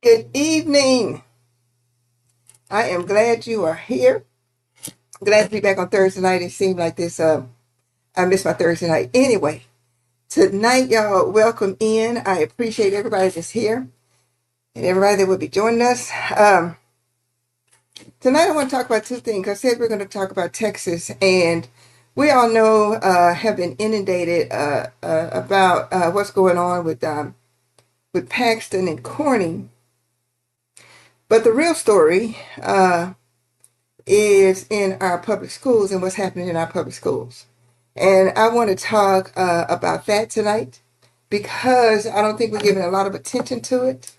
Good evening. I am glad you are here. Glad to be back on Thursday night. It seemed like this, I missed my Thursday night. Anyway, tonight, y'all, welcome in. I appreciate everybody that's here and everybody that will be joining us. Tonight, I want to talk about two things. I said we're going to talk about Texas, and we all know, have been inundated about what's going on with Paxton and Corning. But the real story is in our public schools and what's happening in our public schools. And I want to talk about that tonight because I don't think we're giving a lot of attention to it.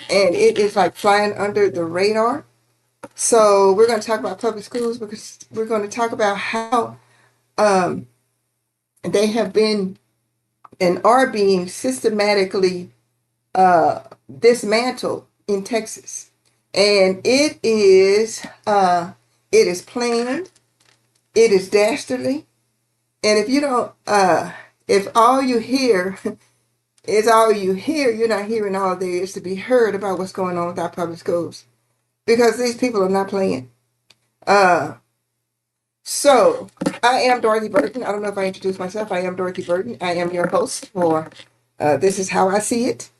And it is like flying under the radar. So we're going to talk about public schools because we're going to talk about how they have been and are being systematically dismantled in Texas. And it is planned, it is dastardly, and if you don't, if all you hear is all you hear, you're not hearing all there is to be heard about what's going on with our public schools, because these people are not playing. So I am Dorothy Burton. I don't know if I introduced myself. I am Dorothy Burton. I am your host for This Is How I See It.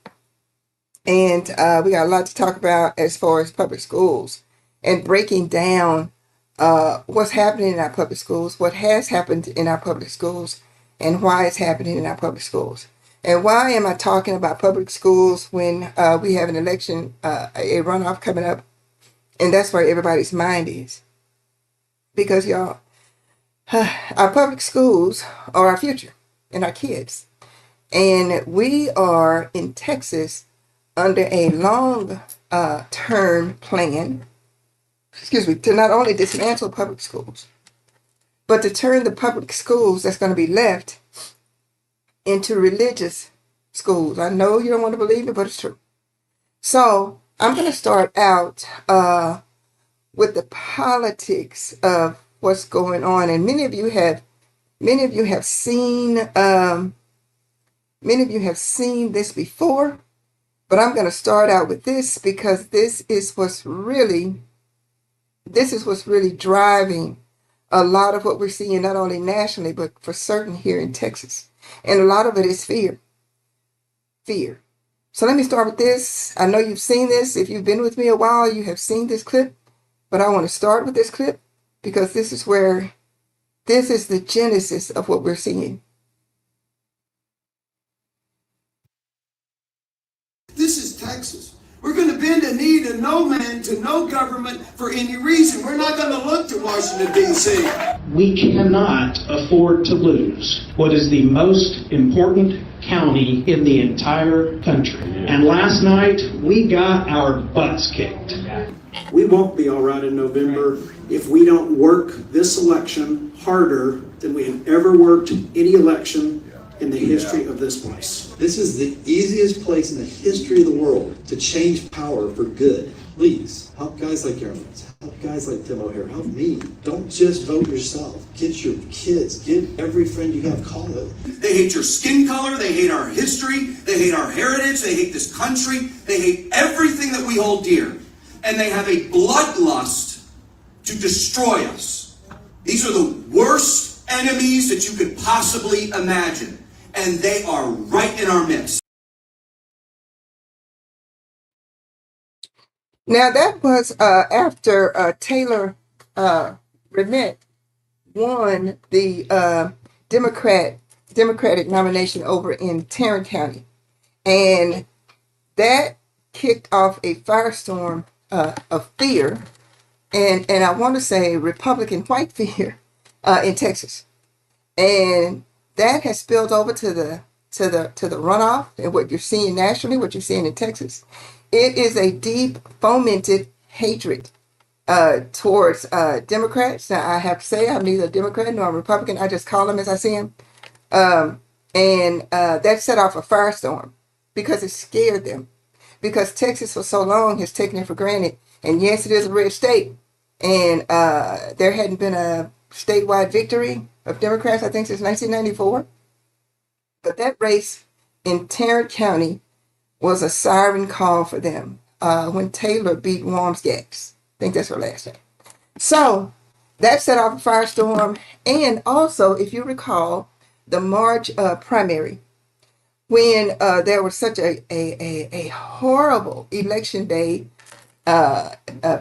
And we got a lot to talk about as far as public schools and breaking down what's happening in our public schools, what has happened in our public schools, and why it's happening in our public schools. And why am I talking about public schools when we have an election, a runoff coming up, and that's where everybody's mind is? Because y'all, our public schools are our future and our kids. And we are in Texas under a long-term plan, to not only dismantle public schools, but to turn the public schools that's going to be left into religious schools. I know you don't want to believe it, but it's true. So I'm going to start out with the politics of what's going on, and many of you have seen this before. But I'm going to start out with this because this is what's really driving a lot of what we're seeing, not only nationally, but for certain here in Texas. And a lot of it is fear. Fear. So let me start with this. I know you've seen this. If you've been with me a while, you have seen this clip. But I want to start with this clip because this is the genesis of what we're seeing. This is Texas. We're going to bend a knee to no man, to no government for any reason. We're not going to look to Washington, D.C. We cannot afford to lose what is the most important county in the entire country. And last night, we got our butts kicked. We won't be all right in November if we don't work this election harder than we have ever worked any election in the history of this place. This is the easiest place in the history of the world to change power for good. Please, help guys like Aaron. Help guys like Tim O'Hare. Help me. Don't just vote yourself. Get your kids. Get every friend you have. Call it. They hate your skin color. They hate our history. They hate our heritage. They hate this country. They hate everything that we hold dear. And they have a bloodlust to destroy us. These are the worst enemies that you could possibly imagine. And they are right in our midst. Now that was after Taylor Renette won the Democratic nomination over in Tarrant County, and that kicked off a firestorm of fear, and I want to say Republican white fear in Texas, and that has spilled over to the runoff and what you're seeing nationally, what you're seeing in Texas. It is a deep, fomented hatred towards Democrats. Now, I have to say I'm neither a Democrat nor a Republican. I just call them as I see them. And that set off a firestorm because it scared them. Because Texas for so long has taken it for granted. And yes, it is a red state. And there hadn't been a statewide victory of Democrats, I think, since 1994. But that race in Tarrant County was a siren call for them. when Taylor beat Wormsgax. I think that's her last name. So that set off a firestorm. And also, if you recall, the March primary, when there was such a horrible election day,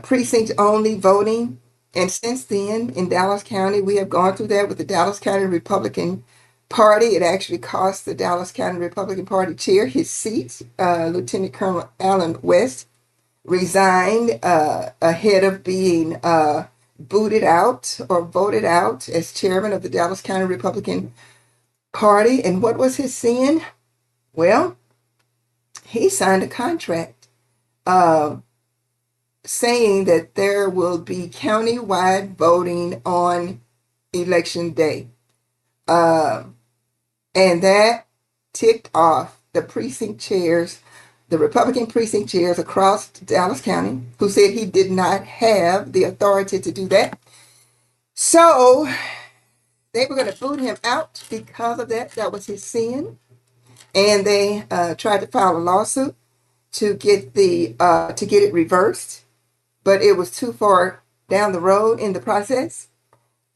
precinct only voting. And since then, in Dallas County, we have gone through that with the Dallas County Republican Party. It actually cost the Dallas County Republican Party chair his seat. Lieutenant Colonel Alan West resigned ahead of being booted out or voted out as chairman of the Dallas County Republican Party. And what was his sin? Well, he signed a contract saying that there will be county-wide voting on election day. And that ticked off the precinct chairs, the Republican precinct chairs across Dallas County, who said he did not have the authority to do that. So they were going to boot him out because of that. That was his sin. And they tried to file a lawsuit to get it reversed, but it was too far down the road in the process.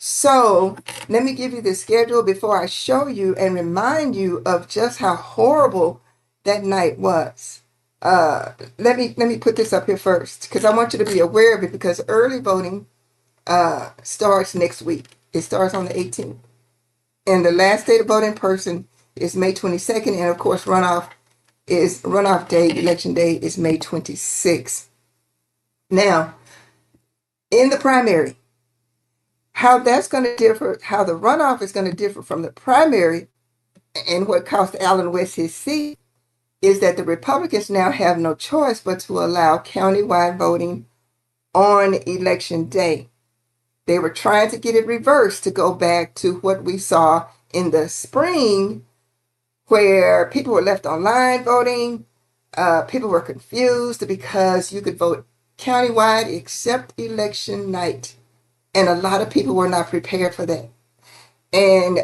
So let me give you the schedule before I show you and remind you of just how horrible that night was. Let me put this up here first, because I want you to be aware of it, because early voting starts next week. It starts on the 18th. And the last day to vote in person is May 22nd. And of course, runoff day, election day, is May 26th. Now, in the primary, how that's going to differ, how the runoff is going to differ from the primary, and what cost Alan West his seat, is that the Republicans now have no choice but to allow countywide voting on election day. They were trying to get it reversed to go back to what we saw in the spring, where people were left online voting. People were confused because you could vote countywide except election night. And a lot of people were not prepared for that. And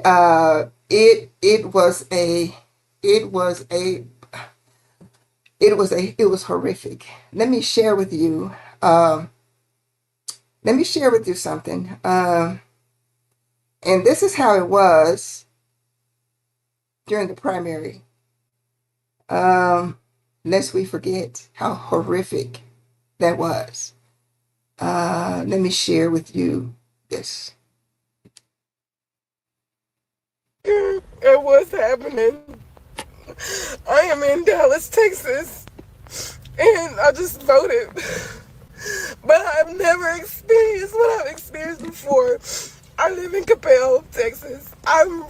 it was horrific. Let me share with you something. And this is how it was during the primary. Lest we forget how horrific that was. Let me share with you this. And what's happening? I am in Dallas, Texas, and I just voted. But I've never experienced what I've experienced before. I live in Capel, Texas. I'm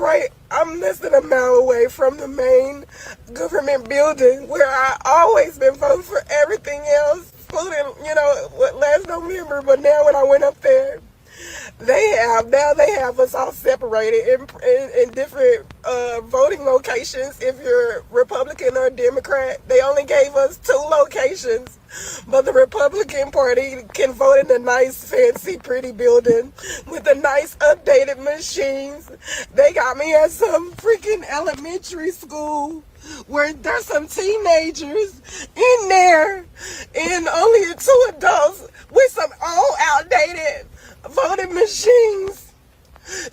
less than a mile away from the main government building where I always been voting for everything else, including, last November. But now when I went up there, they have us all separated in different voting locations. If you're Republican or Democrat, they only gave us 2 locations. But the Republican Party can vote in a nice, fancy, pretty building with the nice, updated machines. They got me at some freaking elementary school where there's some teenagers in there and only 2 adults with some old, outdated voting machines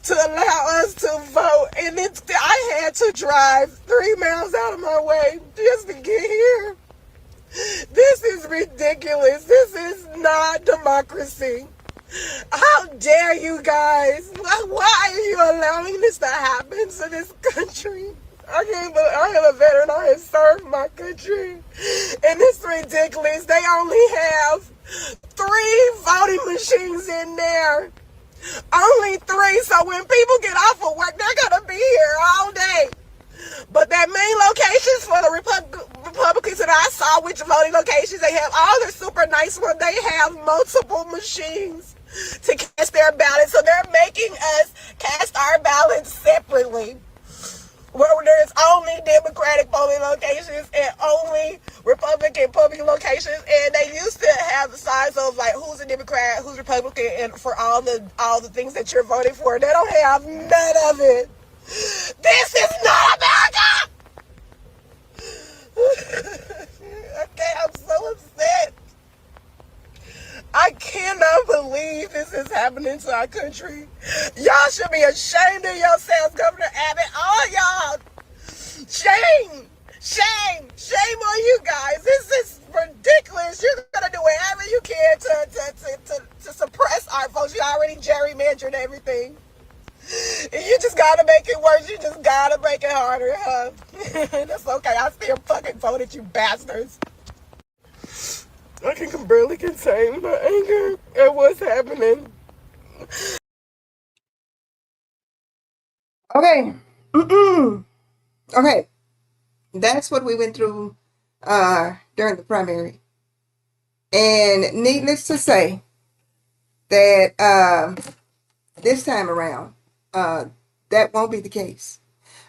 to allow us to vote. And I had to drive 3 miles out of my way just to get here. This is ridiculous. This is not democracy. How dare you guys? Why are you allowing this to happen to this country? I am a veteran. I have served my country. And it's ridiculous. They only have 3 voting machines in there. Only 3. So when people get off of work, they're going to be here all day. But their main locations for the Republicans that I saw, which voting locations, they have all the super nice ones. They have multiple machines to cast their ballots. So they're making us cast our ballots separately, where there's only Democratic polling locations and only Republican polling locations. And they used to have the signs of like who's a Democrat, who's Republican, and for all the things that you're voting for. They don't have none of it. This is not America! Okay, I'm so upset. believe this is happening to our country. Y'all should be ashamed of yourselves, Governor Abbott. All y'all. Shame. Shame. Shame on you guys. This is ridiculous. You're going to do whatever you can to suppress our votes. You already gerrymandered everything. You just gotta make it worse. You just gotta make it harder, huh? That's okay. I still fucking voted, you bastards. I can barely contain my anger at what's happening. Okay. Okay. That's what we went through during the primary. And needless to say that this time around, that won't be the case.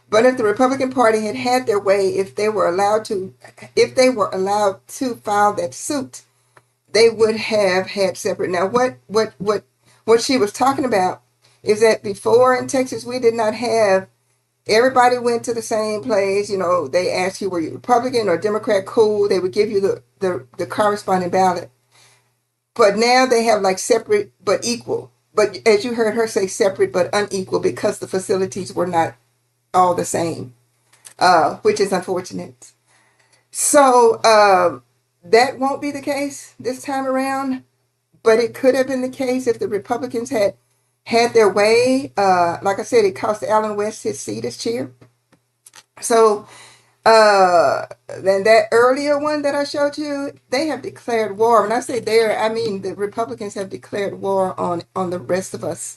But if the Republican Party had had their way, if they were allowed to file that suit, they would have had separate. Now, what she was talking about is that before in Texas, we did not have, everybody went to the same place. You know, they asked you, were you Republican or Democrat? Cool. They would give you the corresponding ballot. But now they have like separate but equal. But as you heard her say, separate but unequal, because the facilities were not all the same, which is unfortunate. So that won't be the case this time around, but it could have been the case if the Republicans had their way. Like I said, it cost Alan West his seat as chair. So then that earlier one that I showed you, they have declared war. When I say there, I mean the Republicans have declared war on the rest of us.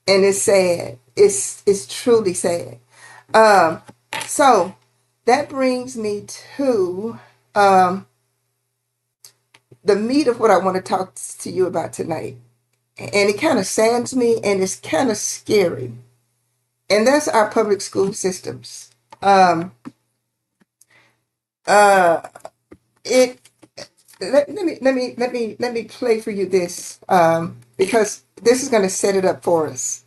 And it's sad. It's truly sad. So that brings me to the meat of what I want to talk to you about tonight. And it kind of saddens me, and it's kind of scary. And that's our public school systems. Let me play for you this, because this is going to set it up for us.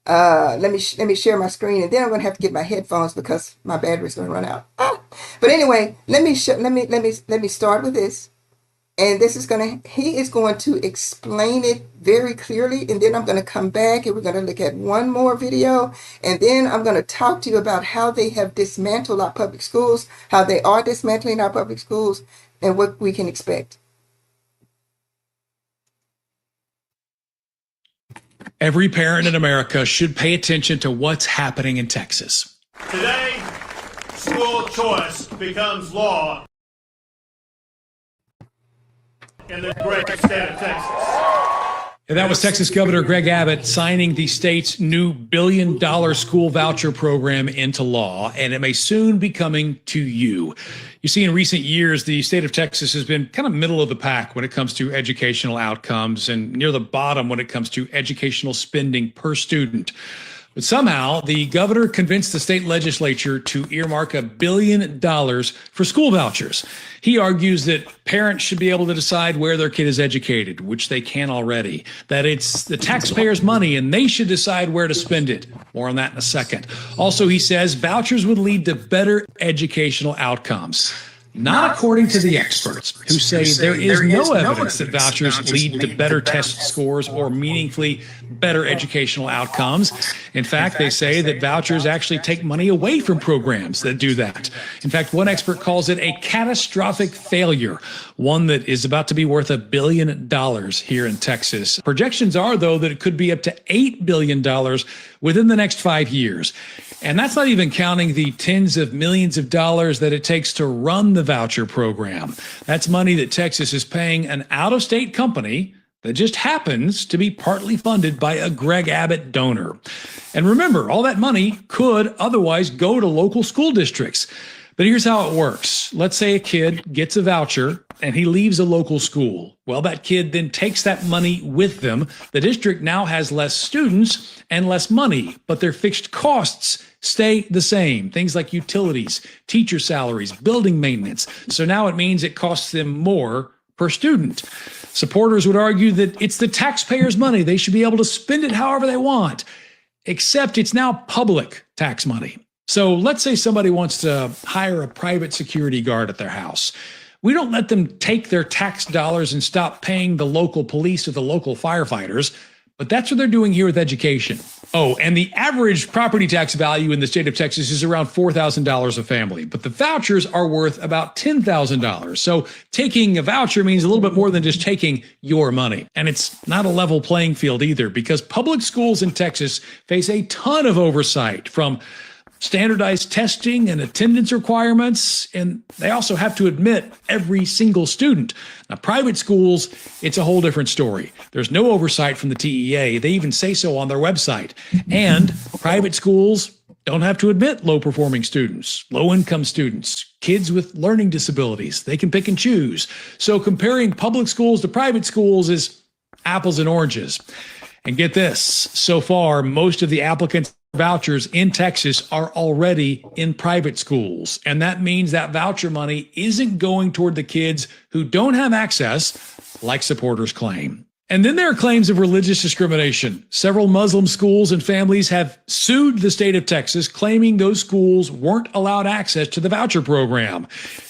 Let me share my screen, and then I'm going to have to get my headphones because my battery's going to run out. But anyway, let me start with this. And he is going to explain it very clearly. And then I'm going to come back and we're going to look at one more video. And then I'm going to talk to you about how they have dismantled our public schools, how they are dismantling our public schools, and what we can expect. Every parent in America should pay attention to what's happening in Texas. Today, school choice becomes law in the great state of Texas. And that was Texas Governor Greg Abbott signing the state's new $1 billion school voucher program into law, and it may soon be coming to you. You see, in recent years, the state of Texas has been kind of middle of the pack when it comes to educational outcomes and near the bottom when it comes to educational spending per student. But somehow the governor convinced the state legislature to earmark $1 billion for school vouchers. He argues that parents should be able to decide where their kid is educated, which they can already, that it's the taxpayers' money and they should decide where to spend it. More on that in a second. Also, he says vouchers would lead to better educational outcomes. Not according to the experts, who say there is no evidence that vouchers lead to better test scores or meaningfully better educational outcomes. In fact, they say that vouchers actually take money away from programs that do that. In fact, one expert calls it a catastrophic failure, one that is about to be worth $1 billion here in Texas. Projections are, though, that it could be up to $8 billion within the next 5 years. And that's not even counting the tens of millions of dollars that it takes to run the voucher program. That's money that Texas is paying an out-of-state company that just happens to be partly funded by a Greg Abbott donor. And remember, all that money could otherwise go to local school districts. But here's how it works. Let's say a kid gets a voucher and he leaves a local school. Well, that kid then takes that money with them. The district now has less students and less money, but their fixed costs stay the same. Things like utilities, teacher salaries, building maintenance. So now it means it costs them more per student. Supporters would argue that it's the taxpayers' money. They should be able to spend it however they want, except it's now public tax money. So let's say somebody wants to hire a private security guard at their house. We don't let them take their tax dollars and stop paying the local police or the local firefighters. But that's what they're doing here with education. Oh, and the average property tax value in the state of Texas is around $4,000 a family, but the vouchers are worth about $10,000. So taking a voucher means a little bit more than just taking your money. And it's not a level playing field either, because public schools in Texas face a ton of oversight from standardized testing and attendance requirements, and they also have to admit every single student. Now, private schools, it's a whole different story. There's no oversight from the TEA. They even say so on their website. And private schools don't have to admit low-performing students, low-income students, kids with learning disabilities. They can pick and choose. So comparing public schools to private schools is apples and oranges. And get this, so far, most of the applicants vouchers in Texas are already in private schools. And that means that voucher money isn't going toward the kids who don't have access, like supporters claim. And then there are claims of religious discrimination. Several Muslim schools and families have sued the state of Texas, claiming those schools weren't allowed access to the voucher program.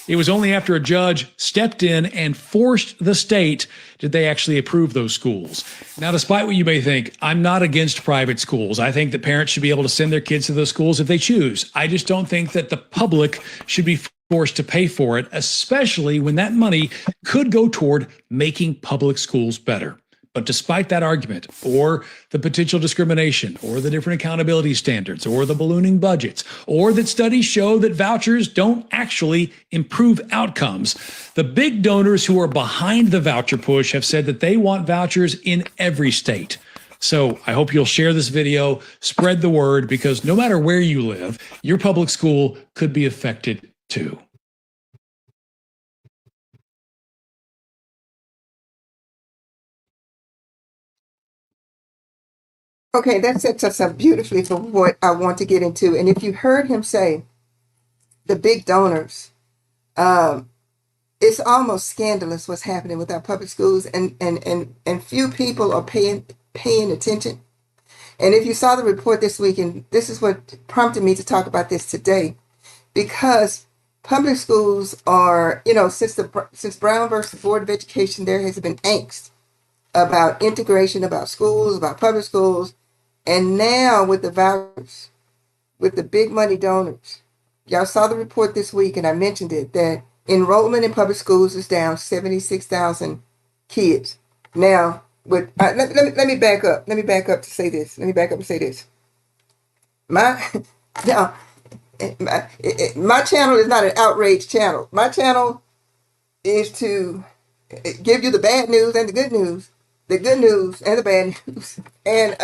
It was only after a judge stepped in and forced the state did they actually approve those schools. Now, despite what you may think, I'm not against private schools. I think that parents should be able to send their kids to those schools if they choose. I just don't think that the public should be forced to pay for it, especially when that money could go toward making public schools better. But despite that argument, or the potential discrimination, or the different accountability standards, or the ballooning budgets, or that studies show that vouchers don't actually improve outcomes, the big donors who are behind the voucher push have said that they want vouchers in every state. So I hope you'll share this video, spread the word, because no matter where you live, your public school could be affected too. Okay, that sets us up beautifully for what I want to get into. And if you heard him say the big donors, it's almost scandalous what's happening with our public schools, and few people are paying attention. And if you saw the report this week, and this is what prompted me to talk about this today, because public schools are, since Brown versus Board of Education, there has been angst about integration, about schools, about public schools. And now with the vouchers, with the big money donors, y'all saw the report this week, and I mentioned it, that enrollment in public schools is down 76,000 kids. Now, let me back up. Let me back up to say this. My channel is not an outrage channel. My channel is to give you the bad news and the good news and the bad news. And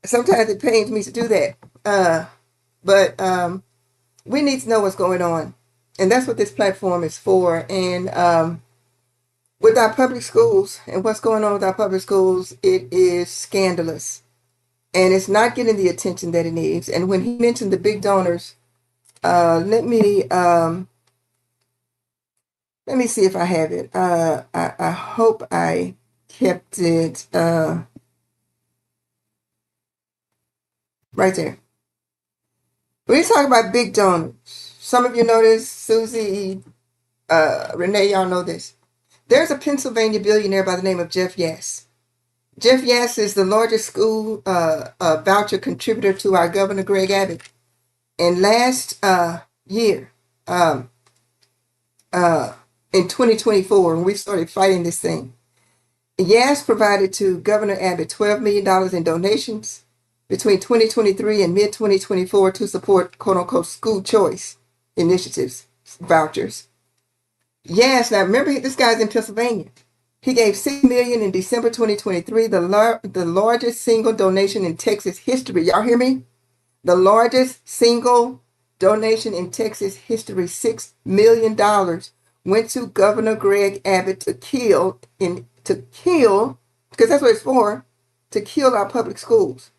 sometimes it pains me to do that. But we need to know what's going on. And that's what this platform is for. And with our public schools and what's going on with our public schools, it is scandalous. And it's not getting the attention that it needs. And when he mentioned the big donors, let me see if I have it. I hope I kept it right there. When you talk about big donors, some of you know this, Susie, Renee, y'all know this. There's a Pennsylvania billionaire by the name of Jeff Yass. Jeff Yass is the largest school voucher contributor to our Governor Greg Abbott. And last year, in 2024, when we started fighting this thing, Yass provided to Governor Abbott $12 million in donations between 2023 and mid-2024 to support quote-unquote school choice initiatives, vouchers. Yass, now remember, this guy's in Pennsylvania. He gave $6 million in December 2023, the largest single donation in Texas history. Y'all hear me? The largest single donation in Texas history, $6 million, went to Governor Greg Abbott to kill, because that's what it's for, to kill our public schools.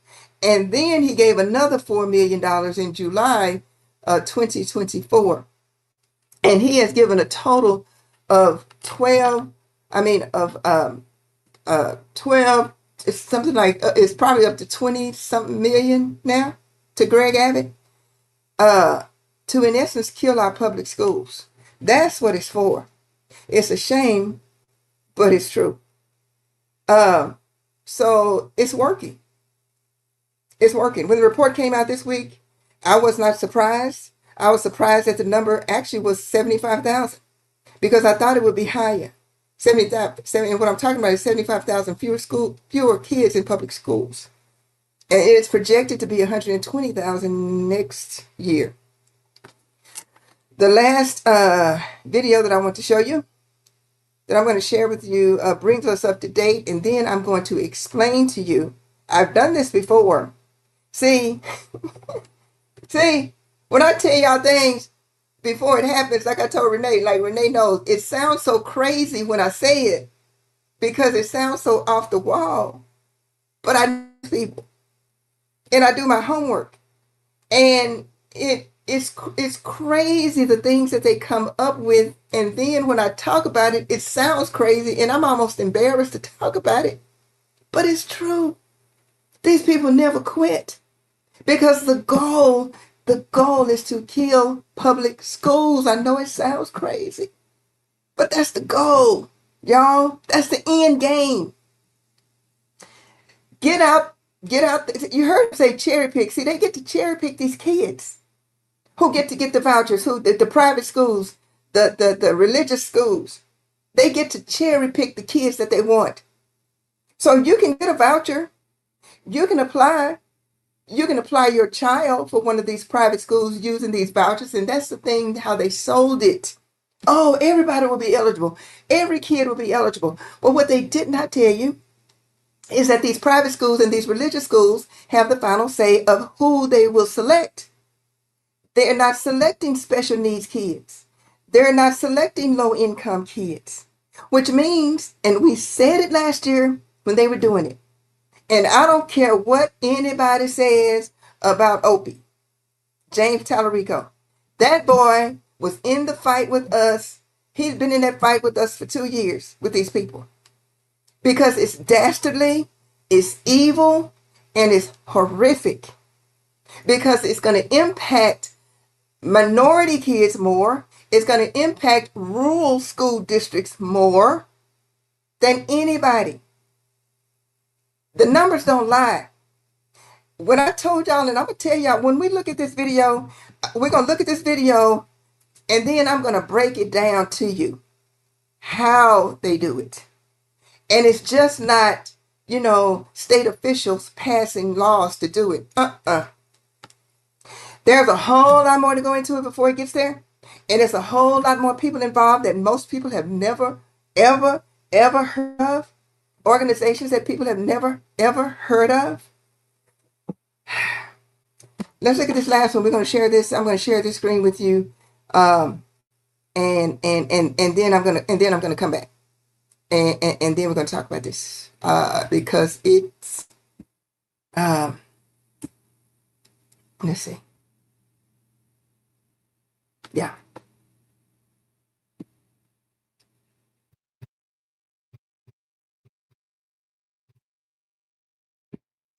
And then he gave another $4 million in July 2024. And he has given a total of 12, it's something like, it's probably up to 20 something million now to Greg Abbott, to in essence kill our public schools. That's what it's for. It's a shame, but it's true. So it's working. It's working. When the report came out this week, I was not surprised. I was surprised that the number actually was 75,000 because I thought it would be higher. 70, and what I'm talking about is 75,000 fewer kids in public schools. And it's projected to be 120,000 next year. The last video that I want to show you, that I'm going to share with you, brings us up to date, and then I'm going to explain to you. I've done this before. See, when I tell y'all things before it happens, like I told Renee, like Renee knows, it sounds so crazy when I say it because it sounds so off the wall. But I know people, and I do my homework, and it's crazy the things that they come up with, and then when I talk about it, it sounds crazy, and I'm almost embarrassed to talk about it, but it's true. These people never quit because the goal is to kill public schools. I know it sounds crazy, but that's the goal, y'all. That's the end game. Get out. You heard them say cherry pick. See, they get to cherry pick these kids who get to get the vouchers, the private schools, the religious schools. They get to cherry pick the kids that they want. So you can get a voucher. You can apply your child for one of these private schools using these vouchers, and that's the thing, how they sold it. Oh, everybody will be eligible. Every kid will be eligible. But what they did not tell you is that these private schools and these religious schools have the final say of who they will select. They are not selecting special needs kids. They're not selecting low-income kids, which means, and we said it last year when they were doing it, and I don't care what anybody says about Opie, James Tallarico. That boy was in the fight with us. He's been in that fight with us for 2 years with these people. Because it's dastardly, it's evil, and it's horrific. Because it's going to impact minority kids more. It's going to impact rural school districts more than anybody. The numbers don't lie. When I told y'all, and I'm going to tell y'all, when we look at this video, we're going to look at this video, and then I'm going to break it down to you how they do it. And it's just not, state officials passing laws to do it. There's a whole lot more to go into it before it gets there. And there's a whole lot more people involved that most people have never, ever, ever heard of. Organizations that people have never, ever heard of. Let's look at this last one. We're going to share this. I'm going to share this screen with you. And then I'm going to come back. And then we're going to talk about this. Because it's, let's see. Yeah.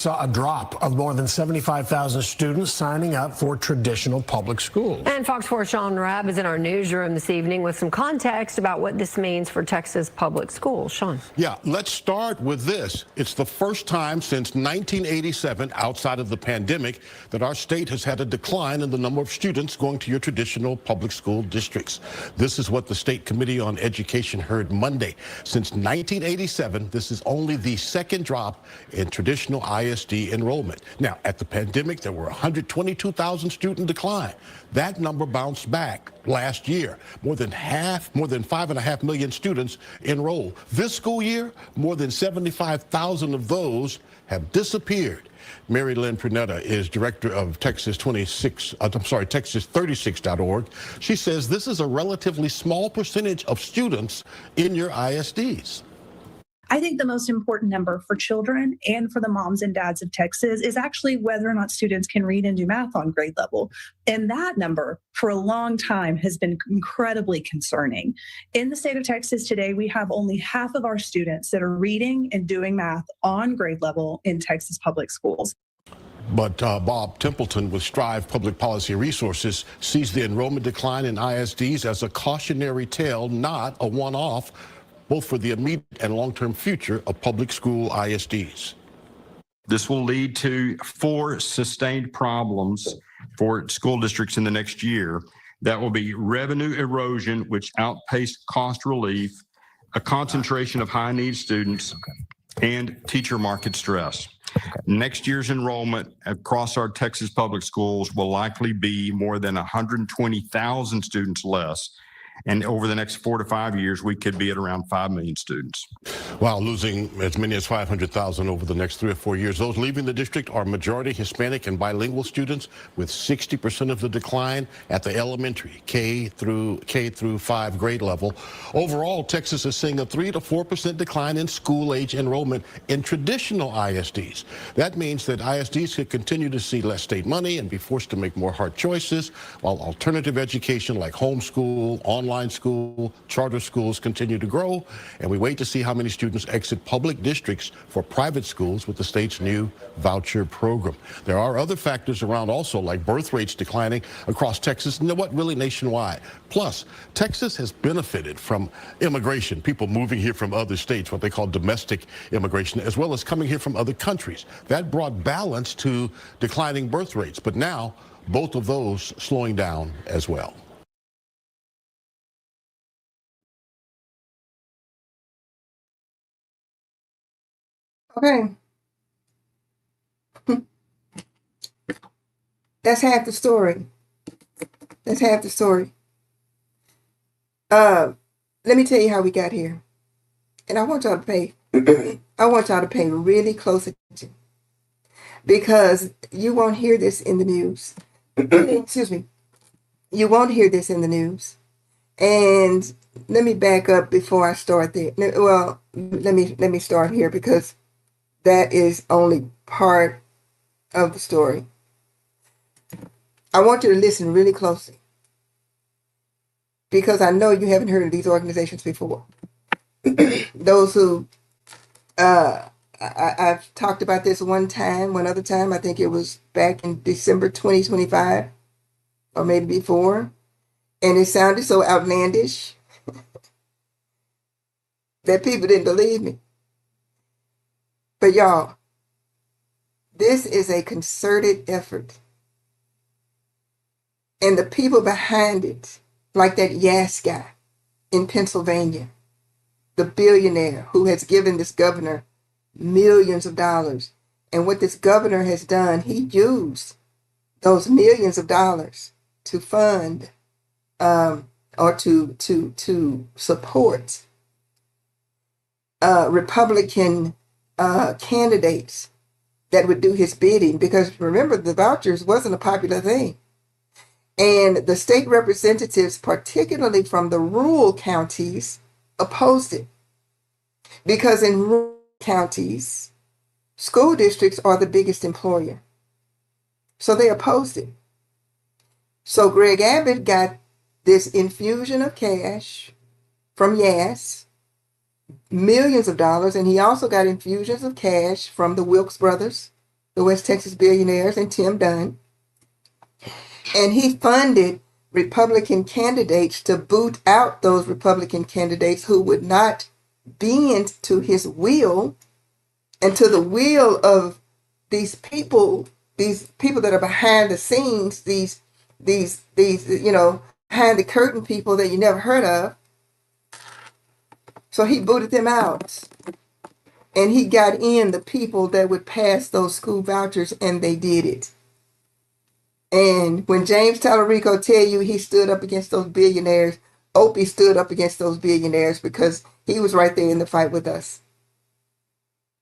Saw a drop of more than 75,000 students signing up for traditional public schools. And Fox 4's Sean Rabb is in our newsroom this evening with some context about what this means for Texas public schools. Sean. Yeah, let's start with this. It's the first time since 1987, outside of the pandemic, that our state has had a decline in the number of students going to your traditional public school districts. This is what the State Committee on Education heard Monday. Since 1987, this is only the second drop in traditional ISD enrollment. Now, at the pandemic, there were 122,000 student decline. That number bounced back last year. More than 5.5 million students enrolled. This school year, more than 75,000 of those have disappeared. Mary Lynn Prunetta is director of Texas36.org. She says this is a relatively small percentage of students in your ISDs. I think the most important number for children and for the moms and dads of Texas is actually whether or not students can read and do math on grade level. And that number for a long time has been incredibly concerning. In the state of Texas today, we have only half of our students that are reading and doing math on grade level in Texas public schools. But Bob Templeton with Strive Public Policy Resources sees the enrollment decline in ISDs as a cautionary tale, not a one-off, both for the immediate and long-term future of public school ISDs. This will lead to 4 sustained problems for school districts in the next year. That will be revenue erosion, which outpaced cost relief, a concentration of high-need students, and teacher market stress. Next year's enrollment across our Texas public schools will likely be more than 120,000 students less. And over the next 4 to 5 years, we could be at around 5 million students. While losing as many as 500,000 over the next 3 or 4 years, those leaving the district are majority Hispanic and bilingual students, with 60% of the decline at the elementary K through 5 grade level. Overall, Texas is seeing a 3 to 4% decline in school-age enrollment in traditional ISDs. That means that ISDs could continue to see less state money and be forced to make more hard choices, while alternative education like homeschool, online school, charter schools continue to grow, and we wait to see how many students exit public districts for private schools with the state's new voucher program. There are other factors around also, like birth rates declining across Texas and really nationwide. Plus, Texas has benefited from immigration, people moving here from other states, what they call domestic immigration, as well as coming here from other countries. That brought balance to declining birth rates, but now both of those slowing down as well. Okay. That's half the story. That's half the story. Let me tell you how we got here. And I want y'all to pay really close attention, because you won't hear this in the news. Excuse me. You won't hear this in the news. And let me back up before I start there. Well, let me start here, because that is only part of the story. I want you to listen really closely, because I know you haven't heard of these organizations before. Those who, I've talked about this one other time, I think it was back in December 2025, or maybe before, and it sounded so outlandish that people didn't believe me. But y'all, this is a concerted effort. And the people behind it, like that Yass guy in Pennsylvania, the billionaire who has given this governor millions of dollars. And what this governor has done, he used those millions of dollars to fund or to support Republican candidates that would do his bidding, because remember, the vouchers wasn't a popular thing. And the state representatives, particularly from the rural counties, opposed it, because in rural counties, school districts are the biggest employer. So they opposed it. So Greg Abbott got this infusion of cash from Yass, millions of dollars, and he also got infusions of cash from the Wilkes brothers, the West Texas billionaires, and Tim Dunn. And he funded Republican candidates to boot out those Republican candidates who would not bend to his will and to the will of these people that are behind the scenes, these behind the curtain people that you never heard of. So he booted them out, and he got in the people that would pass those school vouchers, and they did it. And when James Tallarico tell you he stood up against those billionaires, Opie stood up against those billionaires, because he was right there in the fight with us.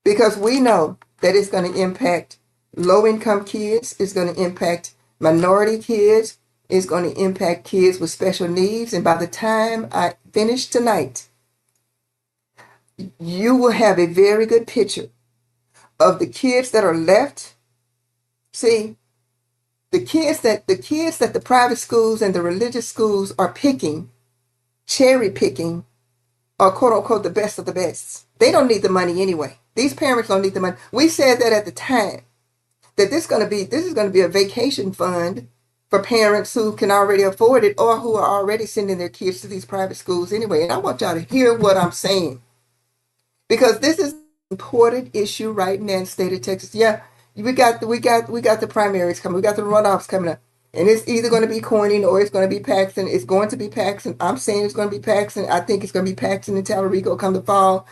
Because we know that it's going to impact low-income kids, it's going to impact minority kids, it's going to impact kids with special needs. And by the time I finish tonight, you will have a very good picture of the kids that are left. See, the kids that the private schools and the religious schools are picking, cherry picking, are quote unquote the best of the best. They don't need the money anyway. These parents don't need the money. We said that at the time. that this is going to be a vacation fund for parents who can already afford it or who are already sending their kids to these private schools anyway. And I want y'all to hear what I'm saying, because this is an important issue right now in the state of Texas. Yeah, we got the primaries coming, we got the runoffs coming up, and it's either going to be Corning or it's going to be Paxton. It's going to be Paxton. I'm saying it's going to be Paxton. I think it's going to be Paxton and Tallarico come the fall.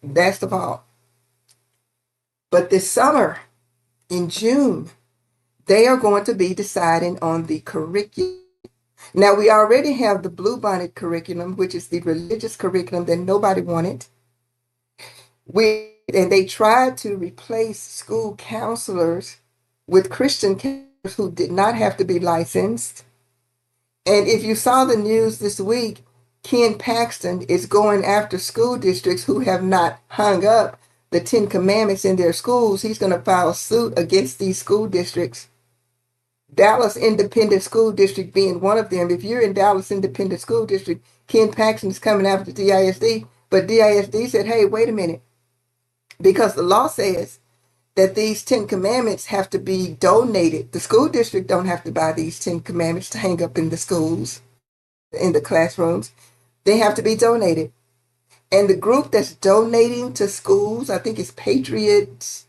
That's the fall. But this summer, in June, they are going to be deciding on the curriculum. Now, we already have the Bluebonnet curriculum, which is the religious curriculum that nobody wanted. And they tried to replace school counselors with Christian counselors who did not have to be licensed. And if you saw the news this week, Ken Paxton is going after school districts who have not hung up the 10 Commandments in their schools. He's going to file suit against these school districts. Dallas Independent School District being one of them. If you're in Dallas Independent School District, Ken Paxton is coming after DISD, but DISD said, hey, wait a minute, because the law says that these 10 Commandments have to be donated. The school district don't have to buy these 10 Commandments to hang up in the schools, in the classrooms. They have to be donated. And the group that's donating to schools, I think it's Patriots,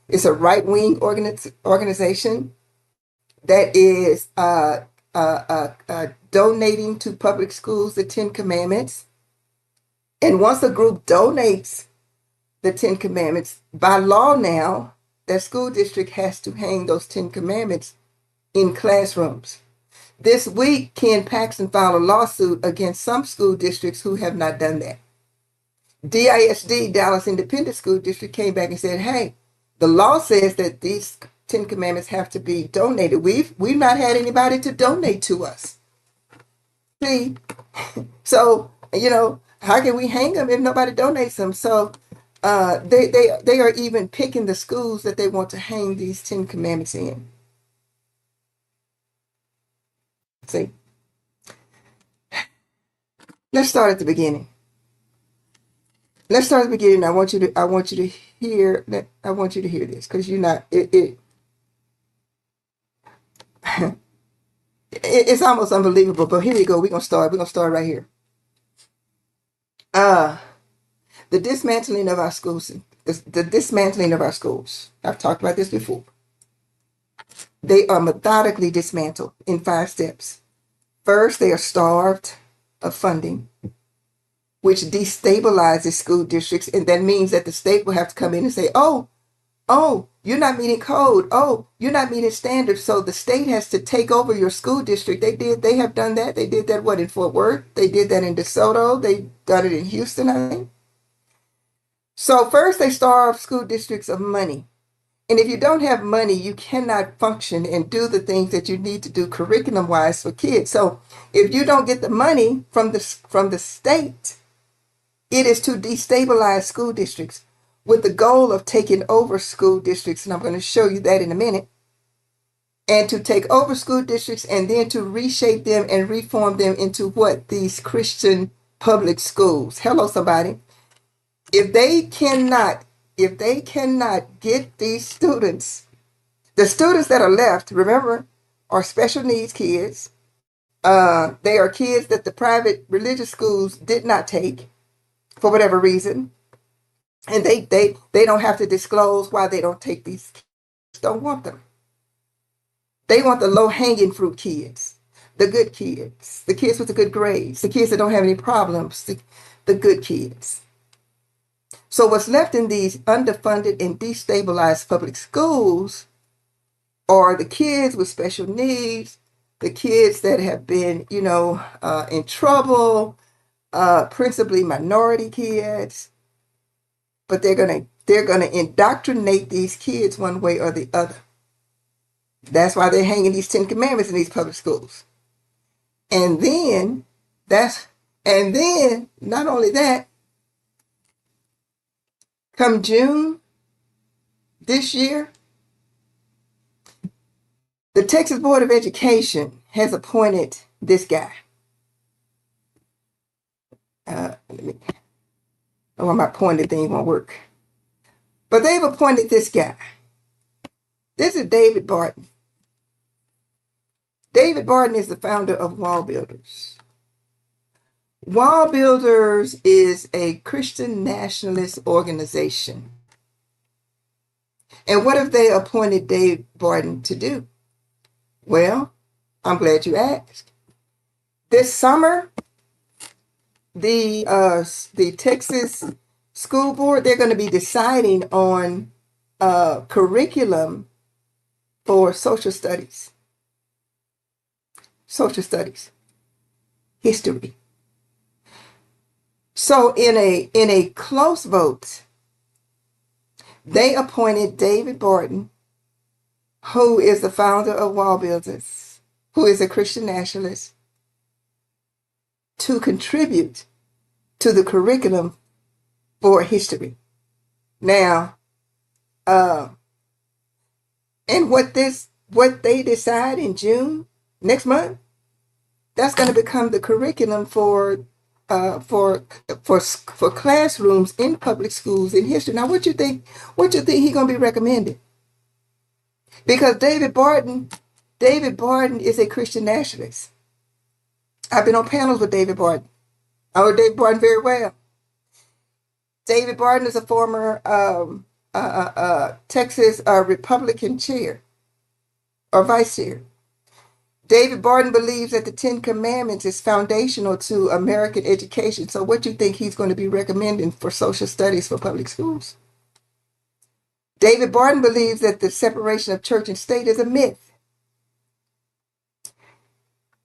it's a right-wing organization that is donating to public schools the 10 Commandments. And once a group donates the 10 Commandments, by law now, that school district has to hang those 10 Commandments in classrooms. This week, Ken Paxton filed a lawsuit against some school districts who have not done that. DISD, Dallas Independent School District, came back and said, hey, the law says that these 10 Commandments have to be donated. We've not had anybody to donate to us. See? So, how can we hang them if nobody donates them? So they are even picking the schools that they want to hang these 10 Commandments in. See? Let's start at the beginning. Let's start at the beginning. I want you to hear this, because it's almost unbelievable. But here you go. We're gonna start right here. The dismantling of our schools. The dismantling of our schools. I've talked about this before. They are methodically dismantled in 5 steps. First, they are starved of funding, which destabilizes school districts. And that means that the state will have to come in and say, oh, you're not meeting code. Oh, you're not meeting standards. So the state has to take over your school district. They have done that. They did that, in Fort Worth? They did that in DeSoto. They done it in Houston, I think. So first, they starve school districts of money. And if you don't have money, you cannot function and do the things that you need to do curriculum-wise for kids. So if you don't get the money from the state, it is to destabilize school districts with the goal of taking over school districts. And I'm going to show you that in a minute. And to take over school districts and then to reshape them and reform them into what? These Christian public schools. Hello, somebody. If they cannot get these students, the students that are left, remember, are special needs kids. They are kids that the private religious schools did not take for whatever reason. And they don't have to disclose why they don't take these kids. Don't want them. They want the low-hanging fruit kids, the good kids, the kids with the good grades, the kids that don't have any problems, the good kids. So what's left in these underfunded and destabilized public schools are the kids with special needs, the kids that have been, in trouble, principally minority kids. But they're gonna indoctrinate these kids one way or the other. That's why they're hanging these 10 Commandments in these public schools. And then not only that, come June this year, the Texas Board of Education has appointed this guy. My pointed thing won't work. But they've appointed this guy. This is David Barton. David Barton is the founder of Wall Builders. Wall Builders is a Christian nationalist organization. And what have they appointed Dave Barton to do? Well, I'm glad you asked. This summer, the Texas School Board, they're going to be deciding on curriculum for social studies, history. So in a close vote, they appointed David Barton, who is the founder of Wall Builders, who is a Christian nationalist, to contribute to the curriculum for history. Now, and what they decide in June next month, that's going to become the curriculum for classrooms in public schools in history. Now, what you think he's going to be recommended? Because David Barton is a Christian nationalist. I've been on panels with David Barton. I know David Barton very well. David Barton is a former Texas Republican chair or vice chair. David Barton believes that the Ten Commandments is foundational to American education. So what do you think he's going to be recommending for social studies for public schools? David Barton believes that the separation of church and state is a myth.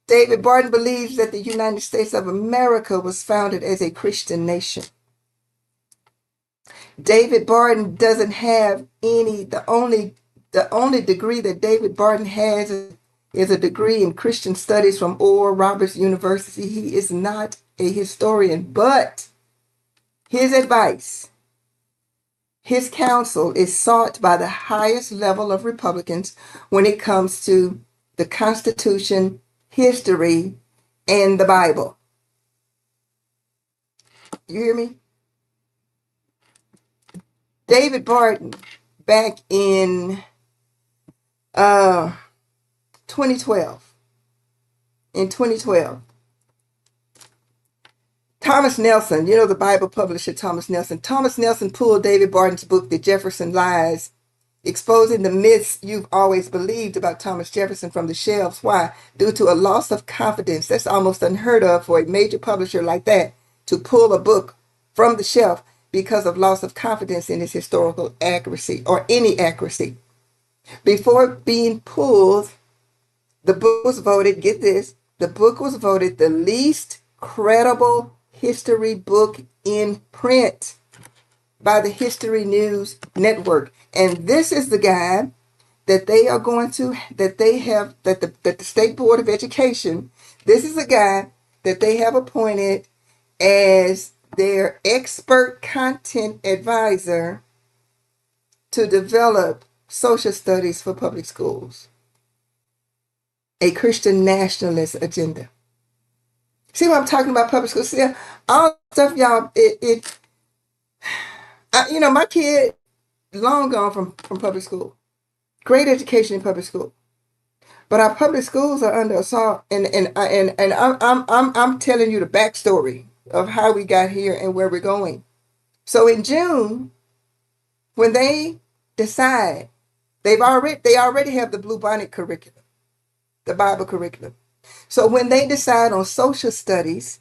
David Barton believes that the United States of America was founded as a Christian nation. David Barton doesn't have the only degree that David Barton has is a degree in Christian studies from Oral Roberts University. He is not a historian, but his advice, his counsel is sought by the highest level of Republicans when it comes to the Constitution, history, and the Bible. You hear me? David Barton, back in 2012, Thomas Nelson, you know the Bible publisher Thomas Nelson pulled David Barton's book, The Jefferson Lies, exposing the myths you've always believed about Thomas Jefferson from the shelves. Why? Due to a loss of confidence. That's almost unheard of for a major publisher like that to pull a book from the shelf because of loss of confidence in its historical accuracy or any accuracy. Before being pulled, the book was voted, get this, the book was voted the least credible history book in print by the History News Network. And this is the guy that they are going to, that the State Board of Education, this is the guy that they have appointed as their expert content advisor to develop social studies for public schools. A Christian nationalist agenda. See what I'm talking about, public schools? See, all stuff, y'all, my kid long gone from public school. Great education in public school. But our public schools are under assault, and I'm telling you the backstory of how we got here and where we're going. So in June, when they decide, they already have the Bluebonnet curriculum, the Bible curriculum. So when they decide on social studies,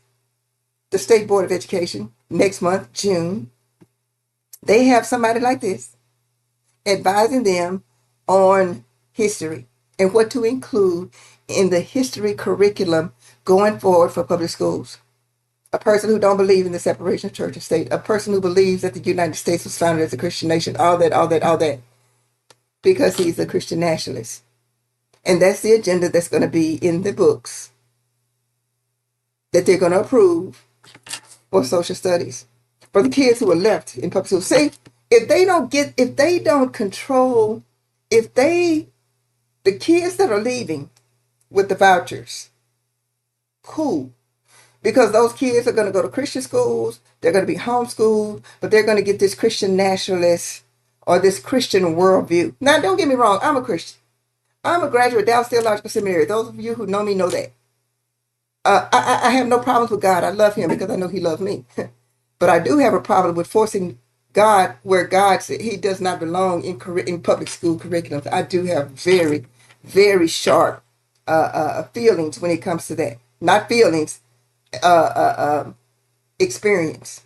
the State Board of Education, next month, June, they have somebody like this advising them on history and what to include in the history curriculum going forward for public schools. A person who don't believe in the separation of church and state, a person who believes that the United States was founded as a Christian nation, all that, because he's a Christian nationalist. And that's the agenda that's going to be in the books that they're going to approve for social studies for the kids who are left in public school. See, the kids that are leaving with the vouchers, cool. Because those kids are going to go to Christian schools, they're going to be homeschooled, but they're going to get this Christian nationalist or this Christian worldview. Now, don't get me wrong, I'm a Christian. I'm a graduate of Dallas Theological Seminary. Those of you who know me know that. I have no problems with God. I love him because I know he loves me. But I do have a problem with forcing God where God said he does not belong in public school curriculums. I do have very, very sharp feelings when it comes to that. Not feelings, experience.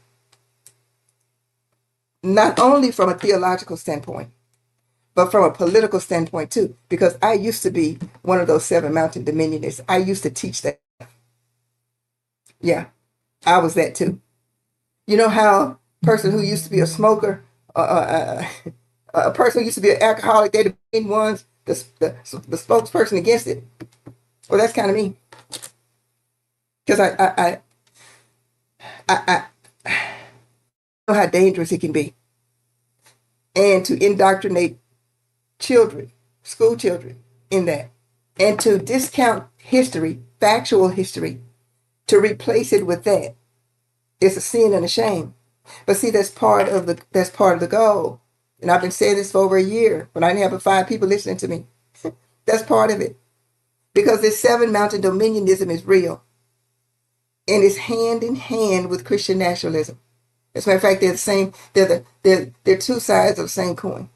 Not only from a theological standpoint, but from a political standpoint too, because I used to be one of those 7 mountain dominionists. I used to teach that. Yeah, I was that too. You know how a person who used to be a smoker, a person who used to be an alcoholic, they're the main ones, the spokesperson against it. Well, that's kind of me. Because I know how dangerous it can be. And to indoctrinate children, school children, in that. And to discount history, factual history, to replace it with that. It's a sin and a shame. But see, that's part of the goal. And I've been saying this for over a year, when I didn't have but 5 people listening to me. That's part of it. Because this 7 mountain dominionism is real. And it's hand in hand with Christian nationalism. As a matter of fact, they're the same, they're 2 sides of the same coin.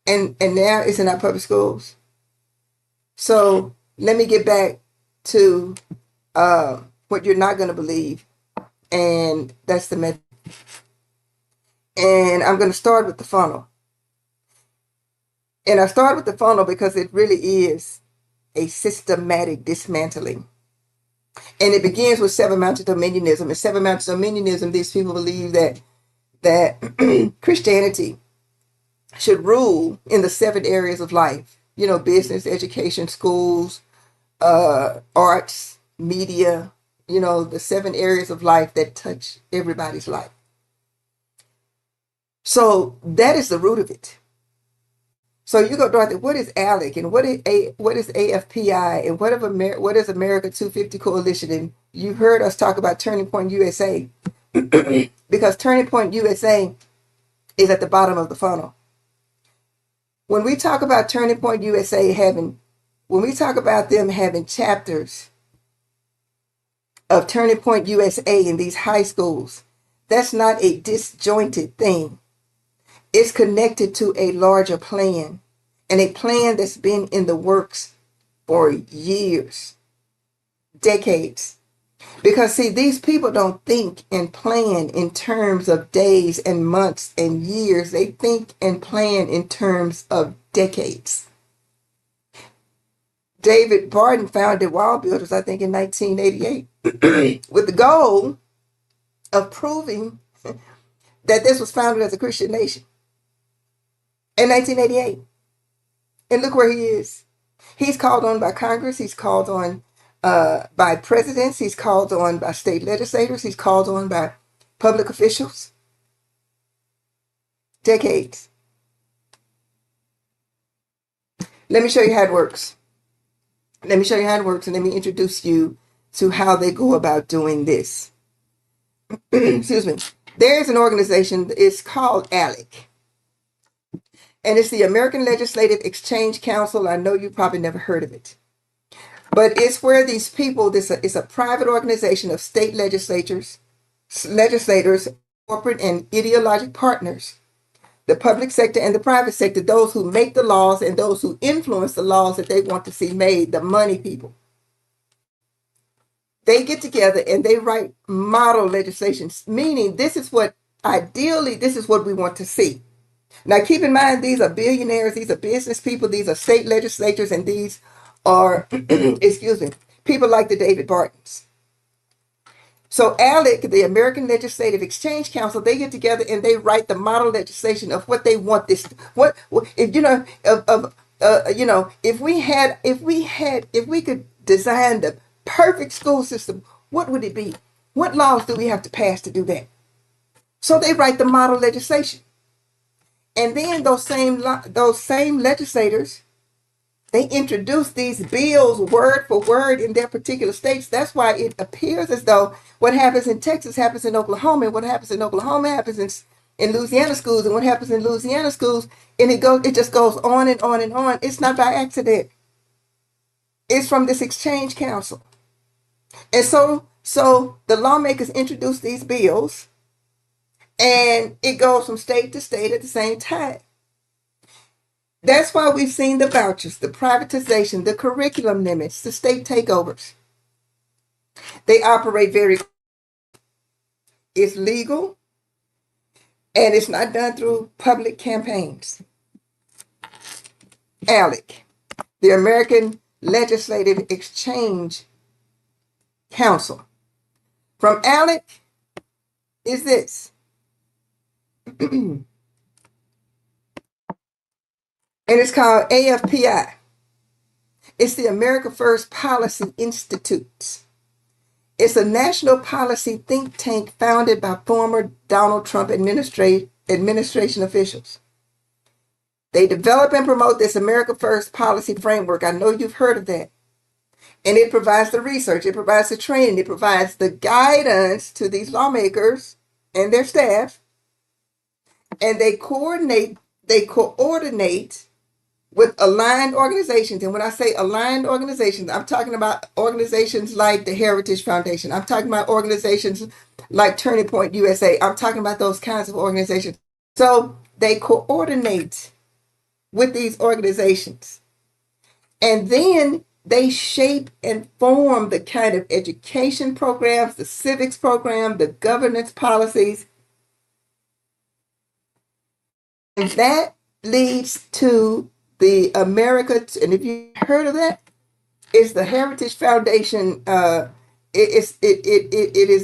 And now it's in our public schools. So let me get back to what you're not going to believe. And that's the method. And I'm going to start with the funnel. And I start with the funnel because it really is a systematic dismantling. And it begins with 7 mountain dominionism. And 7 mountain dominionism, these people believe that Christianity should rule in the 7 areas of life. You know, business, education, schools, arts, media, you know, the 7 areas of life that touch everybody's life. So that is the root of it. So you go, Dorothy, what is ALEC and what is AFPI and what is America 250 Coalition? And you heard us talk about Turning Point USA because Turning Point USA is at the bottom of the funnel. When we talk about Turning Point USA when we talk about them having chapters of Turning Point USA in these high schools, that's not a disjointed thing. It's connected to a larger plan, and a plan that's been in the works for years, decades. Because see, these people don't think and plan in terms of days and months and years. They think and plan in terms of decades. David Barton founded Wall Builders, I think, in 1988 with the goal of proving that this was founded as a Christian nation in 1988. And look where he is. He's called on by Congress. He's called on by presidents. He's called on by state legislators. He's called on by public officials. Decades. Let me show you how it works. Let me show you how it works, and let me introduce you to how they go about doing this. Excuse me. There's an organization, it's called ALEC. And it's the American Legislative Exchange Council. I know you probably never heard of it. But it's where these people, it's a private organization of state legislators, corporate and ideologic partners, the public sector and the private sector, those who make the laws and those who influence the laws that they want to see made, the money people. They get together and they write model legislation, meaning this is what, ideally, this is what we want to see. Now, keep in mind, these are billionaires, these are business people, these are state legislators, and these are, excuse me, people like the David Bartons. So ALEC, the American Legislative Exchange Council, they get together and they write the model legislation of what they want this, if we could design the perfect school system, what would it be? What laws do we have to pass to do that? So they write the model legislation. And then those same legislators, they introduce these bills word for word in their particular states. That's why it appears as though what happens in Texas happens in Oklahoma, and what happens in Oklahoma happens in Louisiana schools and what happens in Louisiana schools, and it just goes on and on and on. It's not by accident. It's from this exchange council. And so the lawmakers introduce these bills, and it goes from state to state at the same time. That's why we've seen the vouchers, the privatization, the curriculum limits, the state takeovers. They operate very, it's legal, and it's not done through public campaigns. ALEC, the American Legislative Exchange Council. From ALEC is this. And it's called AFPI. It's the America First Policy Institute. It's a national policy think tank founded by former Donald Trump administration officials. They develop and promote this America First policy framework. I know you've heard of that. And it provides the research, it provides the training, it provides the guidance to these lawmakers and their staff. And they coordinate with aligned organizations. And when I say aligned organizations, I'm talking about organizations like the Heritage Foundation. I'm talking about organizations like Turning Point USA. I'm talking about those kinds of organizations. So they coordinate with these organizations. And then they shape and form the kind of education programs, the civics program, the governance policies. And that leads to the America, and if you heard of that, it's the Heritage Foundation. It is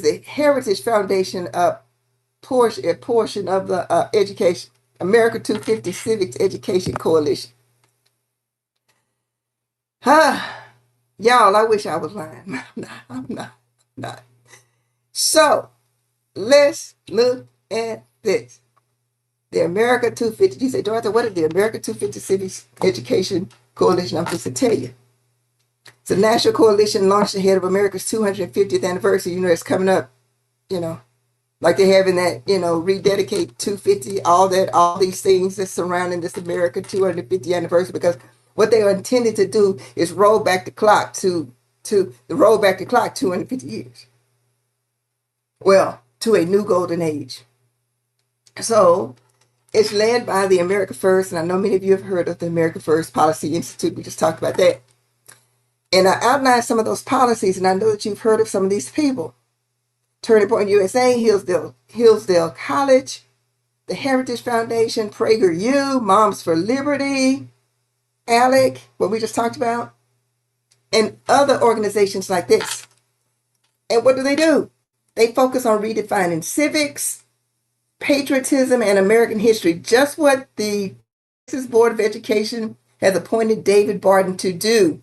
the Heritage Foundation portion of the education, America 250 Civics Education Coalition. Y'all, I wish I was lying. I'm not. So let's look at this. The America 250, you say, Dorothy, what is the America 250 Civics Education Coalition? I'm just to tell you. It's a national coalition launched ahead of America's 250th anniversary. It's coming up, like they're having that, rededicate 250, all these things that's surrounding this America 250th anniversary, because what they are intended to do is roll back the clock to 250 years. Well, to a new golden age. So it's led by the America First, and I know many of you have heard of the America First Policy Institute. We just talked about that. And I outlined some of those policies, and I know that you've heard of some of these people. Turning Point USA, Hillsdale College, the Heritage Foundation, PragerU, Moms for Liberty, ALEC, what we just talked about, and other organizations like this. And what do? They focus on redefining civics, patriotism, and American history, just what the Texas Board of Education has appointed David Barton to do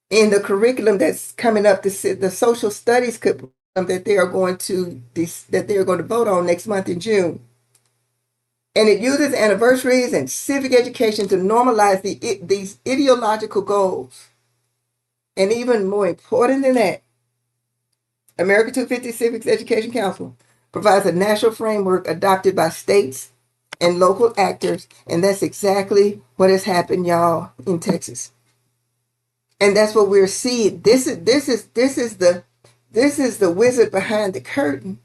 in the curriculum that's coming up, the social studies curriculum that they are going to vote on next month in June. And it uses anniversaries and civic education to normalize these ideological goals. And even more important than that, America 250 Civics Education Council provides a national framework adopted by states and local actors, and that's exactly what has happened, y'all, in Texas. And that's what we're seeing. This is the wizard behind the curtain,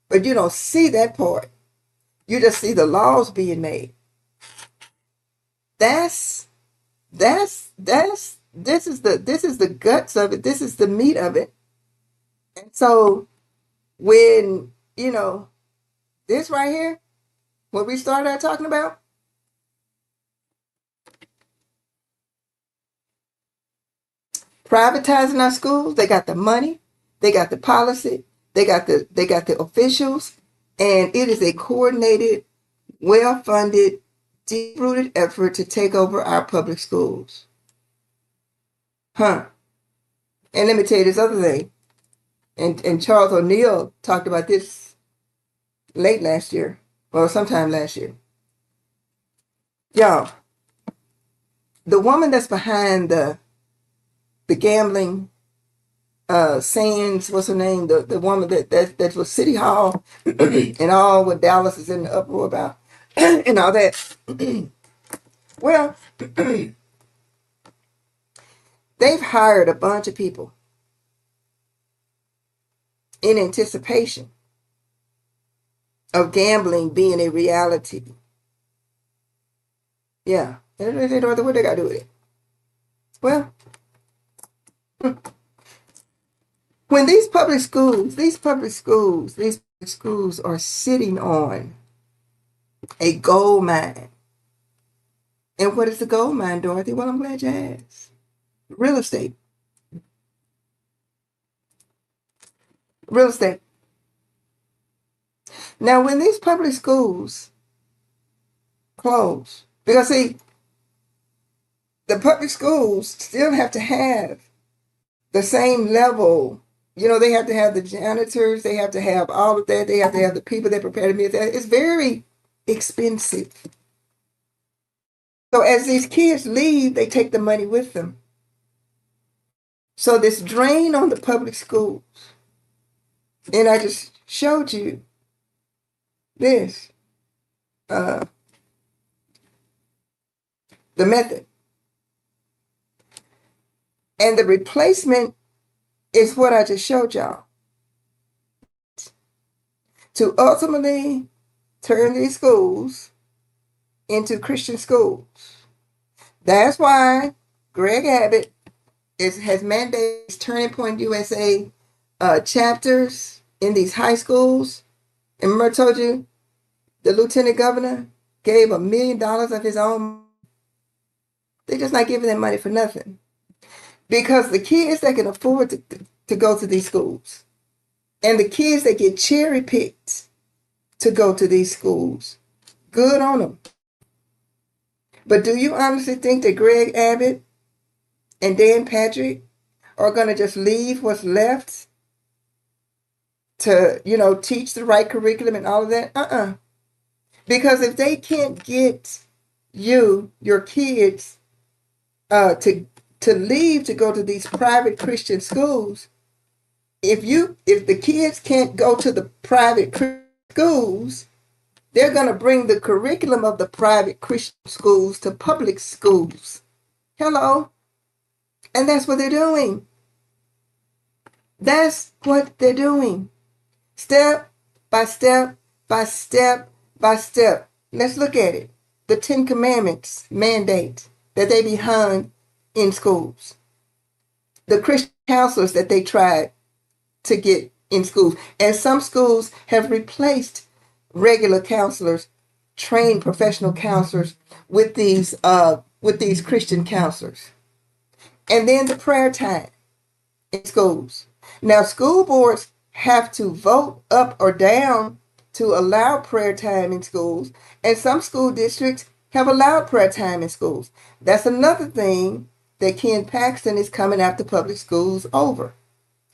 but you don't see that part. You just see the laws being made. This is the guts of it. This is the meat of it. And so when, this right here, what we started out talking about, privatizing our schools, they got the money, they got the policy, they got the officials, and it is a coordinated, well-funded, deep-rooted effort to take over our public schools. And let me tell you this other thing. And Charles O'Neill talked about this late last year, or sometime last year. Y'all, the woman that's behind the gambling Sands, what's her name? The woman that was City Hall and all what Dallas is in the uproar about and all that. Well, they've hired a bunch of people in anticipation of gambling being a reality. Yeah. What they got to do with it? Well, when these public schools are sitting on a gold mine. And what is the gold mine, Dorothy? Well, I'm glad you asked. Real estate. Real estate. Now, when these public schools close, because see, the public schools still have to have the same level. You know, they have to have the janitors, they have to have all of that, they have to have the people that prepare the meals. It's very expensive. So as these kids leave, they take the money with them. So this drain on the public schools, and I just showed you this, the method. And the replacement is what I just showed y'all. To ultimately turn these schools into Christian schools. That's why Greg Abbott has mandated Turning Point USA chapters in these high schools. And remember I told you the lieutenant governor gave $1 million of his own. They're just not giving them money for nothing. Because the kids that can afford to go to these schools and the kids that get cherry picked to go to these schools, good on them. But do you honestly think that Greg Abbott and Dan Patrick are going to just leave what's left to, teach the right curriculum and all of that? Because if they can't get your kids to leave to go to these private Christian schools, if the kids can't go to the private Christian schools, they're going to bring the curriculum of the private Christian schools to public schools. Hello. And that's what they're doing. That's what they're doing. Step by step by step by step. Let's look at it. The 10 Commandments mandate that they be hung in schools. The Christian counselors that they tried to get in schools. And some schools have replaced regular counselors, trained professional counselors with these Christian counselors. And then the prayer time in schools. Now, school boards have to vote up or down to allow prayer time in schools, and some school districts have allowed prayer time in schools. That's another thing that Ken Paxton is coming after public schools over.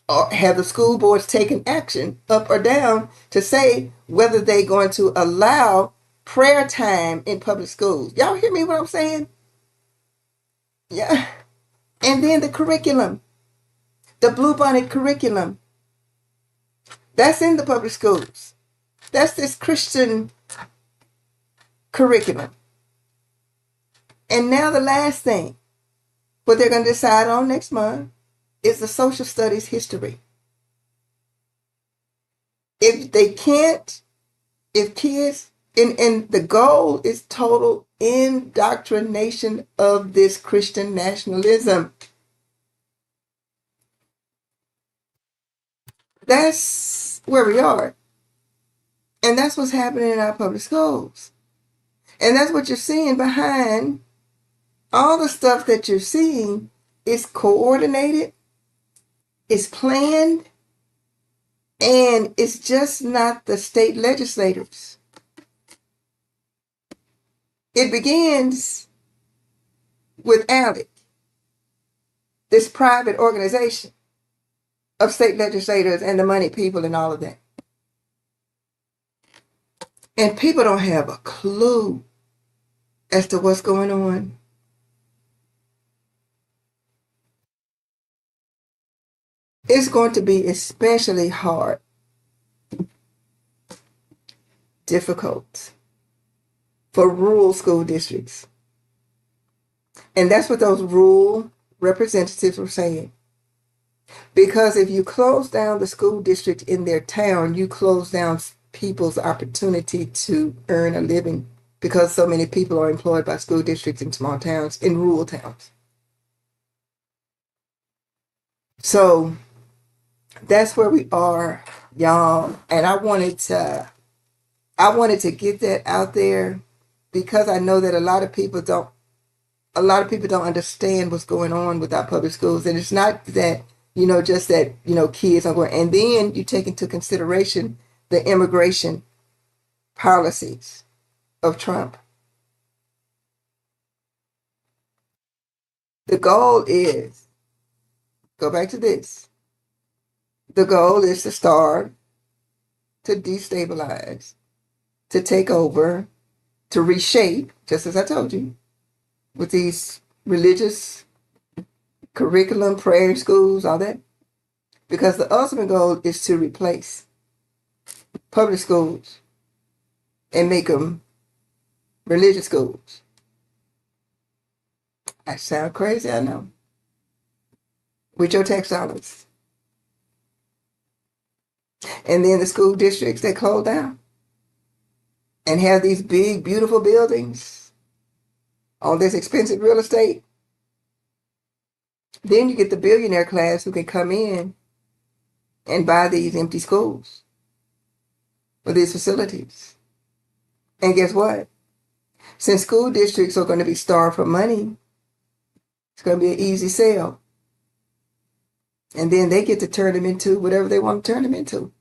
Or have the school boards taken action up or down to say whether they're going to allow prayer time in public schools? Y'all hear me what I'm saying? Yeah. And then the curriculum, the Bluebonnet curriculum, that's in the public schools. That's this Christian curriculum. And now the last thing, what they're going to decide on next month, is the social studies history. If kids, and the goal is total indoctrination of this Christian nationalism. That's where we are. And that's what's happening in our public schools. And that's what you're seeing behind all the stuff that you're seeing is coordinated, is planned, and it's just not the state legislators. It begins with ALEC, this private organization of state legislators and the money people and all of that. And people don't have a clue as to what's going on. it's going to be especially hard, difficult for rural school districts. And that's what those rural representatives were saying. Because if you close down the school district in their town, you close down people's opportunity to earn a living, because so many people are employed by school districts in small towns, in rural towns. So that's where we are, y'all. And I wanted to get that out there, because I know that a lot of people don't understand what's going on with our public schools. And it's not that, just that, kids are going, and then you take into consideration the immigration policies of Trump. The goal is, go back to this, the goal is to starve, to destabilize, to take over, to reshape, just as I told you, with these religious curriculum, prayer schools, all that. Because the ultimate goal is to replace public schools and make them religious schools. I sound crazy, I know. With your tax dollars. And then the school districts that close down and have these big, beautiful buildings on this expensive real estate. Then you get the billionaire class who can come in and buy these empty schools or these facilities. And guess what? Since school districts are going to be starved for money, it's going to be an easy sale. And then they get to turn them into whatever they want to turn them into.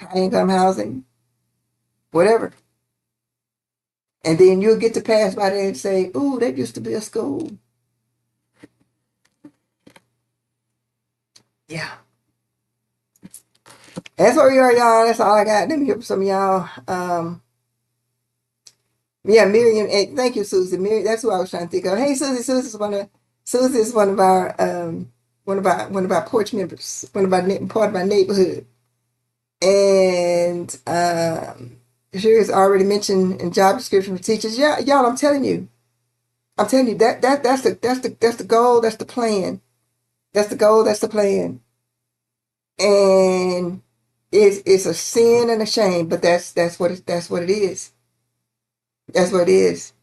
High-income housing, whatever. And then you'll get to pass by there and say, ooh, that used to be a school. Yeah. That's where we are, y'all. That's all I got. Let me hear from some of y'all. Yeah, Miriam. And thank you, Susie. Miriam, that's who I was trying to think of. Hey, Susie. Susie is one of our porch members. Part of our neighborhood. And she has already mentioned in job description for teachers. Yeah, y'all. I'm telling you that's the goal. That's the plan. That's the goal. That's the plan. And it's a sin and a shame, but that's what it is. That's what it is.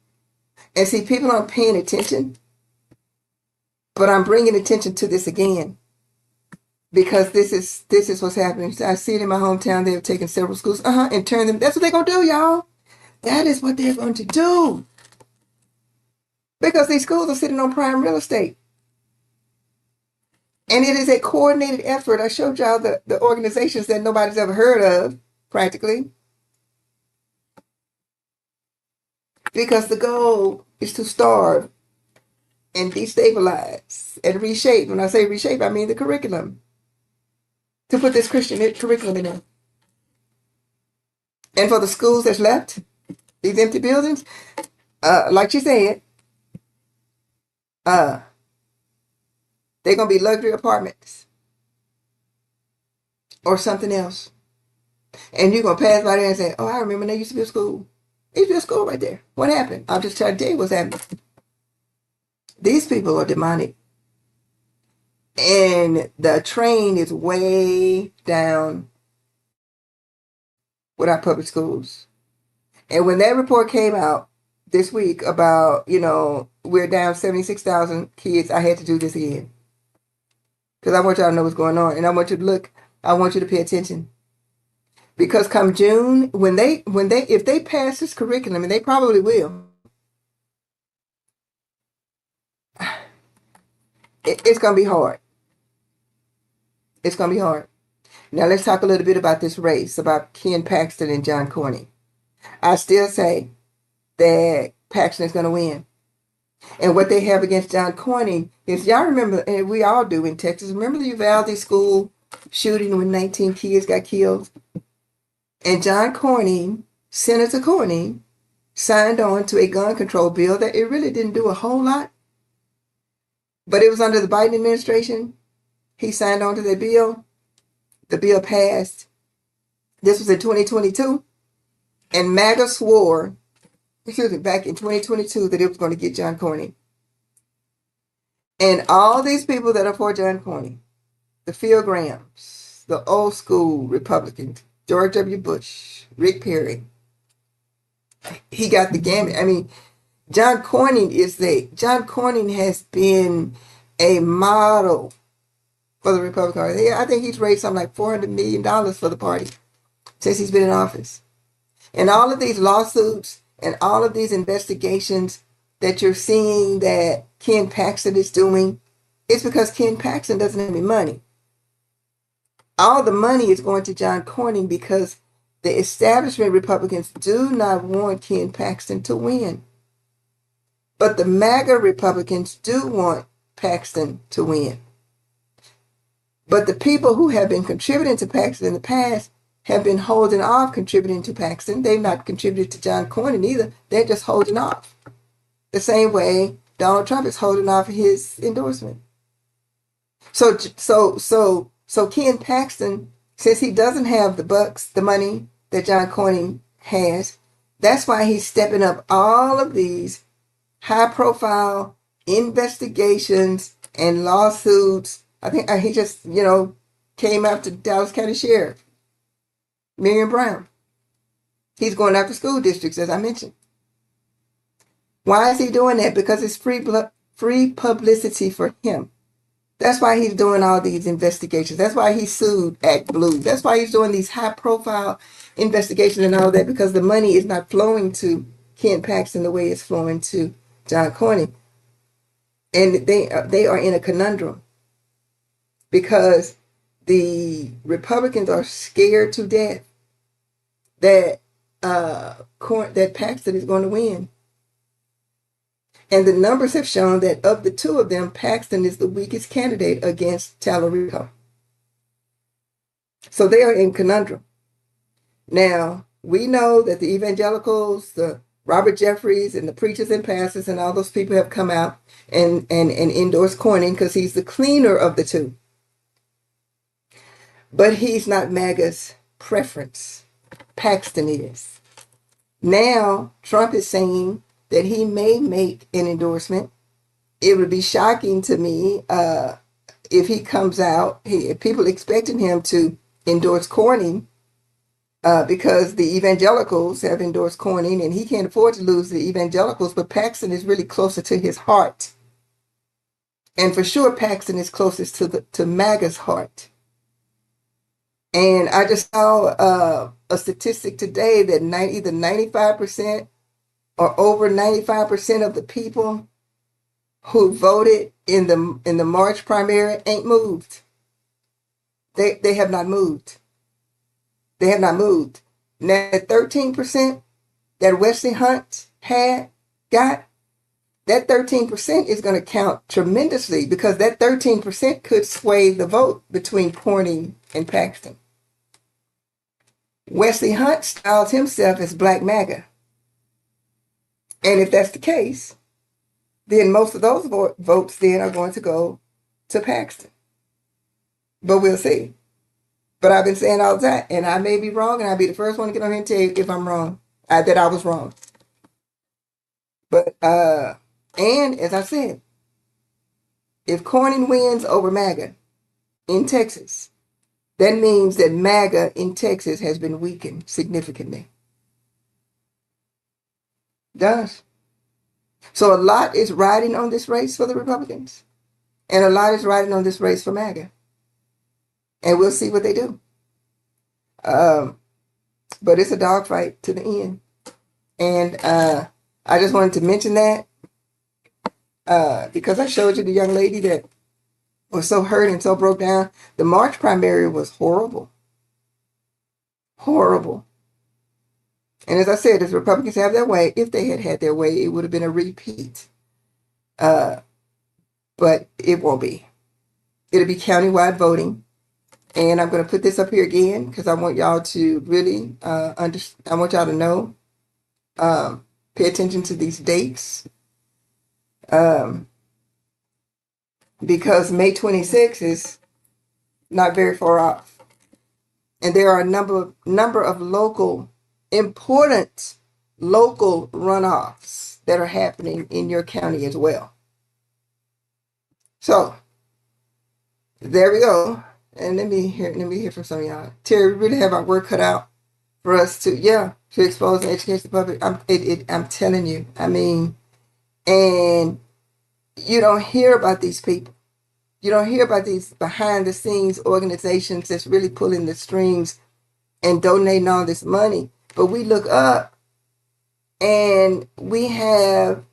And see, people aren't paying attention, but I'm bringing attention to this again, because this is what's happening. I see it in my hometown. They've taken several schools, and turned them. That's what they're gonna do, y'all. That is what they're going to do, because these schools are sitting on prime real estate. And it is a coordinated effort. I showed y'all the organizations that nobody's ever heard of, practically. Because the goal is to starve and destabilize and reshape. When I say reshape, I mean the curriculum. To put this Christian curriculum in there. And for the schools that's left, these empty buildings, like she said, they're going to be luxury apartments or something else. And you're going to pass by there and say, oh, I remember there used to be a school. There used to be a school right there. What happened? I'm just trying to tell you what's happening. These people are demonic. And the train is way down with our public schools. And when that report came out this week about, we're down 76,000 kids, I had to do this again. Because I want y'all to know what's going on. And I want you to look. I want you to pay attention. Because come June, if they pass this curriculum, and they probably will, it's going to be hard. It's going to be hard. Now let's talk a little bit about this race, about Ken Paxton and John Cornyn. I still say that Paxton is going to win. And what they have against John Cornyn is, y'all remember, and we all do in Texas, remember the Uvalde school shooting when 19 kids got killed? And John Cornyn, Senator Cornyn, signed on to a gun control bill that it really didn't do a whole lot. But it was under the Biden administration. he signed on to that bill. The bill passed. This was in 2022. And MAGA swore, back in 2022 that it was going to get John Cornyn. And all these people that are for John Cornyn, the Phil Grahams, the old school Republicans, George W. Bush, Rick Perry, he got the gamut. I mean, John Cornyn has been a model for the Republican Party. I think he's raised something like $400 million for the party since he's been in office. And all of these lawsuits and all of these investigations that you're seeing that Ken Paxton is doing, it's because Ken Paxton doesn't have any money. All the money is going to John Cornyn because the establishment Republicans do not want Ken Paxton to win. But the MAGA Republicans do want Paxton to win. But the people who have been contributing to Paxton in the past have been holding off contributing to Paxton. They've not contributed to John Cornyn either. They're just holding off. The same way Donald Trump is holding off his endorsement. So Ken Paxton, since he doesn't have the bucks, the money that John Cornyn has, that's why he's stepping up all of these high-profile investigations and lawsuits. I think he just, came after Dallas County Sheriff Miriam Brown. He's going after school districts, as I mentioned. Why is he doing that? Because it's free publicity for him. That's why he's doing all these investigations. That's why he sued Act Blue. That's why he's doing these high-profile investigations and all that, because the money is not flowing to Ken Paxton the way it's flowing to John Cornyn. And they are in a conundrum because the Republicans are scared to death that that Paxton is going to win. And the numbers have shown that of the two of them, Paxton is the weakest candidate against Tallarico. So they are in conundrum. Now, we know that the evangelicals, the Robert Jeffries and the preachers and pastors and all those people have come out and endorsed Cornyn because he's the cleaner of the two. But he's not MAGA's preference. Paxton is. Now, Trump is saying that he may make an endorsement. It would be shocking to me if he comes out. People expecting him to endorse Cornyn because the evangelicals have endorsed Cornyn, and he can't afford to lose the evangelicals, but Paxton is really closer to his heart. And for sure, Paxton is closest to MAGA's heart. And I just saw a statistic today that either 95% or over 95% of the people who voted in the March primary ain't moved. They have not moved. They have not moved. Now, that 13% that Wesley Hunt got, that 13% is going to count tremendously because that 13% could sway the vote between Cornyn and Paxton. Wesley Hunt styles himself as Black MAGA. And if that's the case, then most of those votes then are going to go to Paxton. But we'll see. But I've been saying all the time, and I may be wrong, and I'll be the first one to get on here and tell you if I'm wrong, that I was wrong. But, and as I said, if Cornyn wins over MAGA in Texas, that means that MAGA in Texas has been weakened significantly. Does. So a lot is riding on this race for the Republicans, and a lot is riding on this race for MAGA. And we'll see what they do. But it's a dogfight to the end. And I just wanted to mention that because I showed you the young lady that was so hurt and so broke down. The March primary was horrible. Horrible. And as I said, if Republicans have their way, if they had had their way, it would have been a repeat. But it won't be. It'll be countywide voting. And I'm going to put this up here again because I want y'all to really understand. I want y'all to know. Pay attention to these dates. Because May 26th is not very far off. And there are a number of important local runoffs that are happening in your county as well. So there we go. And let me hear from some of y'all. Terry, we really have our work cut out for us to expose and educate the public. I'm telling you. I mean, and you don't hear about these people. You don't hear about these behind the scenes organizations that's really pulling the strings and donating all this money. But we look up and we have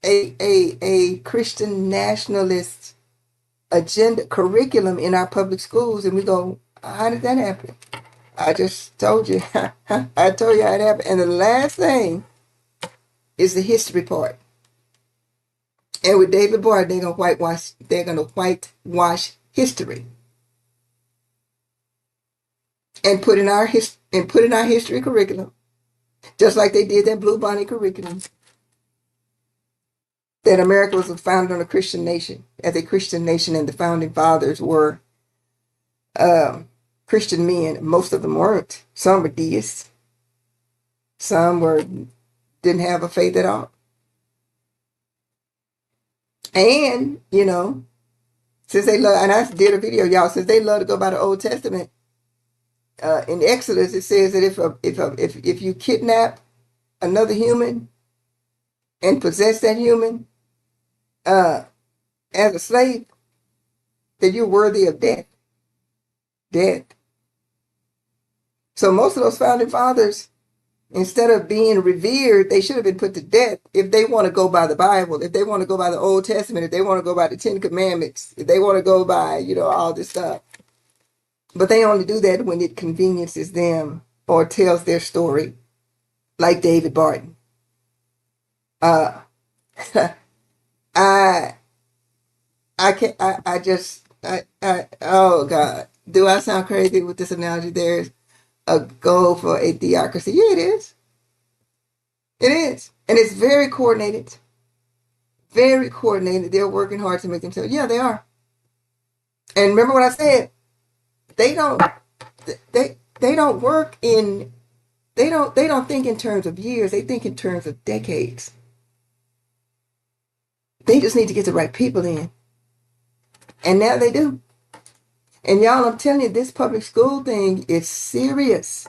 a Christian nationalist agenda curriculum in our public schools, and we go, how did that happen? I just told you. I told you how it happened. And the last thing is the history part. And with David Boyd, they're gonna whitewash history and put in our history curriculum, just like they did that Blue Bonnet curriculum, that America was founded on a Christian nation, as a Christian nation, and the founding fathers were Christian men. Most of them weren't. Some were deists. Some didn't have a faith at all. And, since they love, and I did a video, y'all, since they love to go by the Old Testament, in Exodus, it says that if you kidnap another human and possess that human as a slave, that you're worthy of death. Death. So most of those founding fathers, instead of being revered, they should have been put to death if they want to go by the Bible, if they want to go by the Old Testament, if they want to go by the Ten Commandments, if they want to go by, all this stuff. But they only do that when it conveniences them or tells their story, like David Barton. Oh God. Do I sound crazy with this analogy? There's a goal for a theocracy. Yeah, it is. It is. And it's very coordinated. Very coordinated. They're working hard to make themselves. Yeah, they are. And remember what I said? They don't work in, they don't think in terms of years. They think in terms of decades. They just need to get the right people in. And now they do. And y'all, I'm telling you, this public school thing is serious.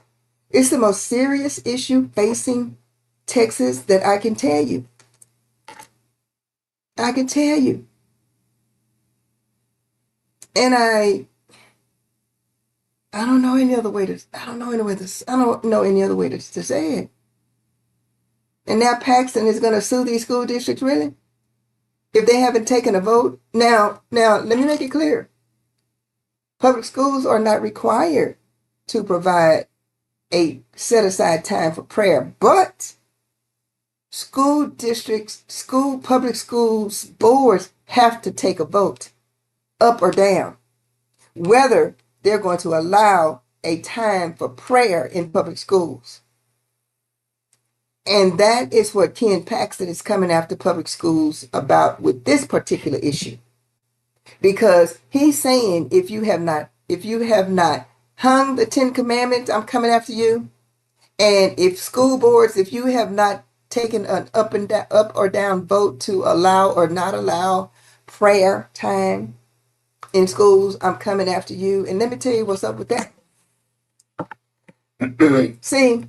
It's the most serious issue facing Texas that I can tell you. I can tell you. And I don't know any other way to say it. And now Paxton is going to sue these school districts, really? If they haven't taken a vote? Now, let me make it clear. Public schools are not required to provide a set-aside time for prayer, but school districts, public schools, boards have to take a vote, up or down, whether they're going to allow a time for prayer in public schools. And that is what Ken Paxton is coming after public schools about with this particular issue. Because he's saying if you have not hung the 10 Commandments, I'm coming after you. And if school boards, if you have not taken an up or down vote to allow or not allow prayer time in schools, I'm coming after you. And let me tell you what's up with that. See,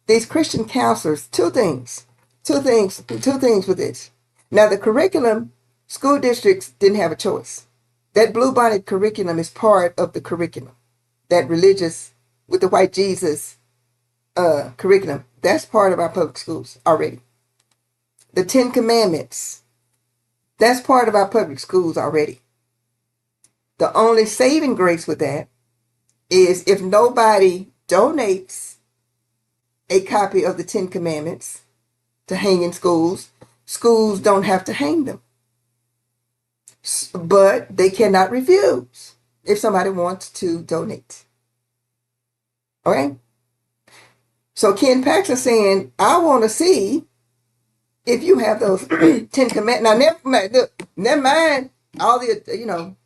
these Christian counselors, two things with this. Now, the curriculum, school districts didn't have a choice. That Blue Bonnet curriculum is part of the curriculum. That religious, with the white Jesus curriculum, that's part of our public schools already. The 10 Commandments, that's part of our public schools already. The only saving grace with that is if nobody donates a copy of the 10 Commandments to hang in schools, schools don't have to hang them. But they cannot refuse if somebody wants to donate. Okay? So Ken Paxton saying, I want to see if you have those 10 commandments. Now, never mind all the,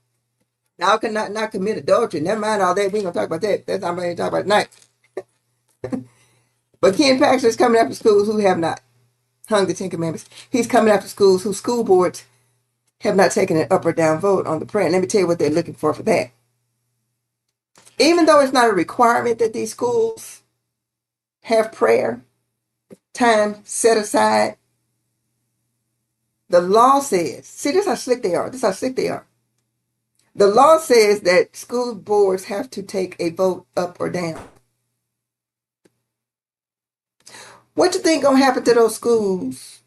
Thou cannot not commit adultery. Never mind all that. We ain't gonna talk about that. That's not what we're talk about tonight. But Ken Paxton is coming after schools who have not hung the Ten Commandments. He's coming after schools whose school boards have not taken an up or down vote on the prayer. And let me tell you what they're looking for that. Even though it's not a requirement that these schools have prayer time set aside, the law says, see, this is how slick they are. This is how slick they are. The law says that school boards have to take a vote up or down. What you think gonna happen to those schools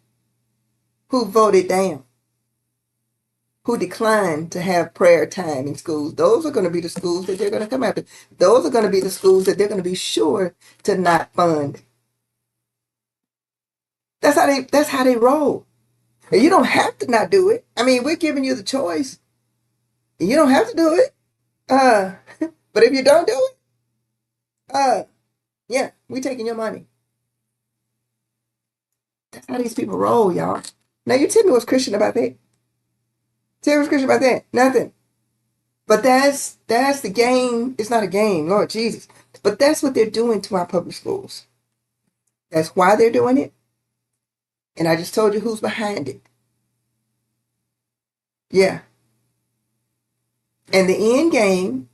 who voted down, who declined to have prayer time in schools? Those are going to be the schools that they're going to come after. Those are going to be the schools that they're going to be sure to not fund. That's how they roll. And you don't have to not do it. I mean, we're giving you the choice. You don't have to do it. But if you don't do it, yeah, we're taking your money. That's how these people roll, y'all. Now you tell me what's Christian about that. Tell me what's Christian about that. Nothing. But that's the game. It's not a game, Lord Jesus. But that's what they're doing to our public schools. That's why they're doing it. And I just told you who's behind it. Yeah. And the end game,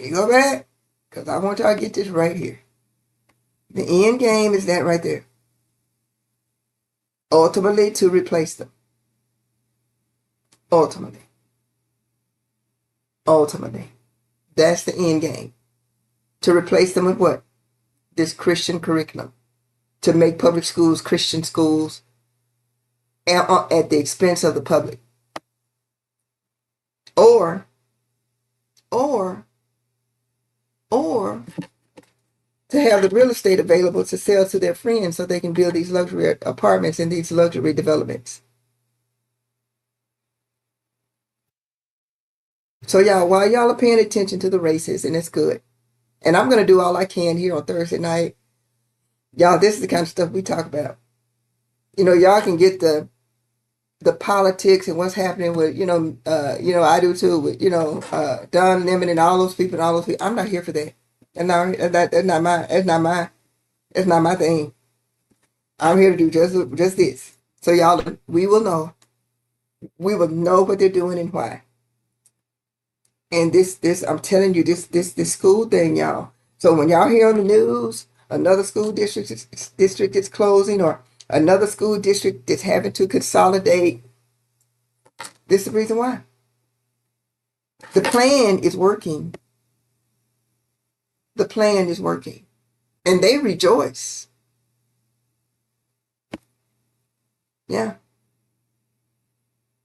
you go back, because I want y'all to get this right here. The end game is that right there. Ultimately, to replace them. Ultimately. That's the end game. To replace them with what? This Christian curriculum. To make public schools Christian schools at the expense of the public. Or to have the real estate available to sell to their friends so they can build these luxury apartments and these luxury developments. So y'all, while y'all are paying attention to the races, and it's good, and I'm going to do all I can here on Thursday night, y'all, this is the kind of stuff we talk about. You know, y'all can get the politics and what's happening with, I do too, with, Don Lemon and all those people. I'm not here for that. That's not my thing. I'm here to do just this. So y'all, we will know what they're doing and why. And this, I'm telling you, this school thing, y'all. So when y'all hear on the news, another school district is closing, or another school district is having to consolidate, this is the reason why. The plan is working. The plan is working. And they rejoice. Yeah.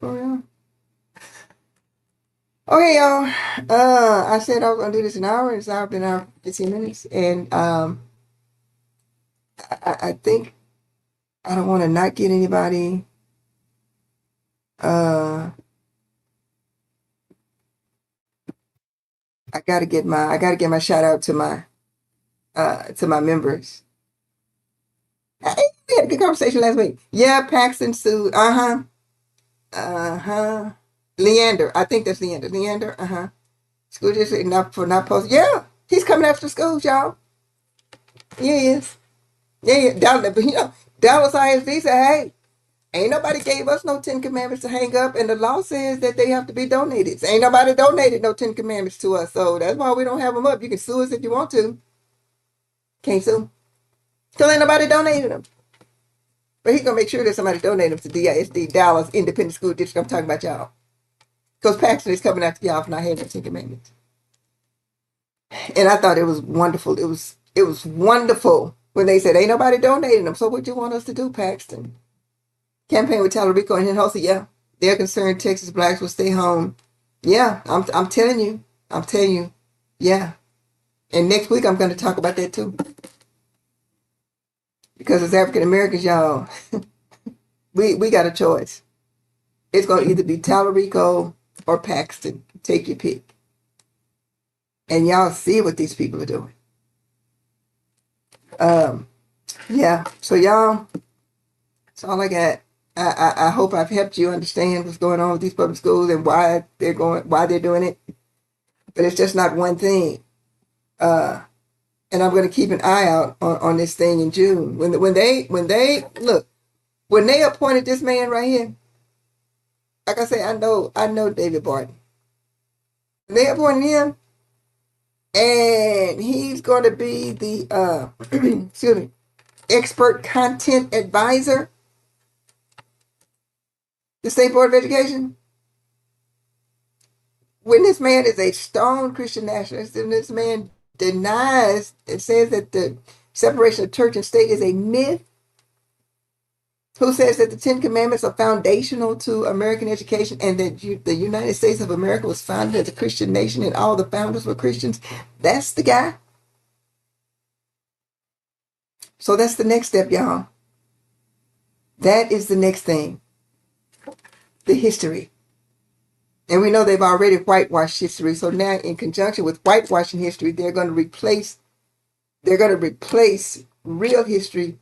Oh, yeah. Okay, y'all. I said I was gonna do this an hour. It's now been an hour 15 minutes. And I think I don't want to not get anybody. I gotta get my shout out to my members. We had a good conversation last week. Yeah, Paxton sued. Leander. I think that's Leander. Leander. School district not posting. Yeah, he's coming after schools, y'all. Yeah, he is. Yeah. Dallas ISD said, hey, ain't nobody gave us no 10 commandments to hang up, and the law says that they have to be donated. So ain't nobody donated no 10 commandments to us, so that's why we don't have them up. You can sue us if you want to. Can't sue. Because ain't nobody donated them. But he's going to make sure that somebody donated them to DISD, Dallas Independent School District. I'm talking about y'all. Because Paxton is coming after y'all for not having the 10 commandments. And I thought it was wonderful. It was wonderful when they said, ain't nobody donating them. So what you want us to do, Paxton? Campaign with Talarico and Hinojosa, yeah. They're concerned Texas blacks will stay home. Yeah, I'm telling you. Yeah. And next week I'm going to talk about that too. Because as African Americans, y'all, we got a choice. It's going to either be Talarico or Paxton. Take your pick. And y'all see what these people are doing. Yeah. So y'all, that's all I got. I hope I've helped you understand what's going on with these public schools and why they're doing it. But it's just not one thing. And I'm going to keep an eye out on this thing in June. When they appointed this man right here, like I say, I know David Barton. When they appointed him, and he's going to be the excuse me, expert content advisor, the State Board of Education. When this man is a stone Christian nationalist, and this man denies and says that the separation of church and state is a myth, who says that the Ten Commandments are foundational to American education and that the United States of America was founded as a Christian nation and all the founders were Christians, that's the guy. So that's the next step, y'all. That is the next thing. The history. And we know they've already whitewashed history. So now in conjunction with whitewashing history, they're going to replace real history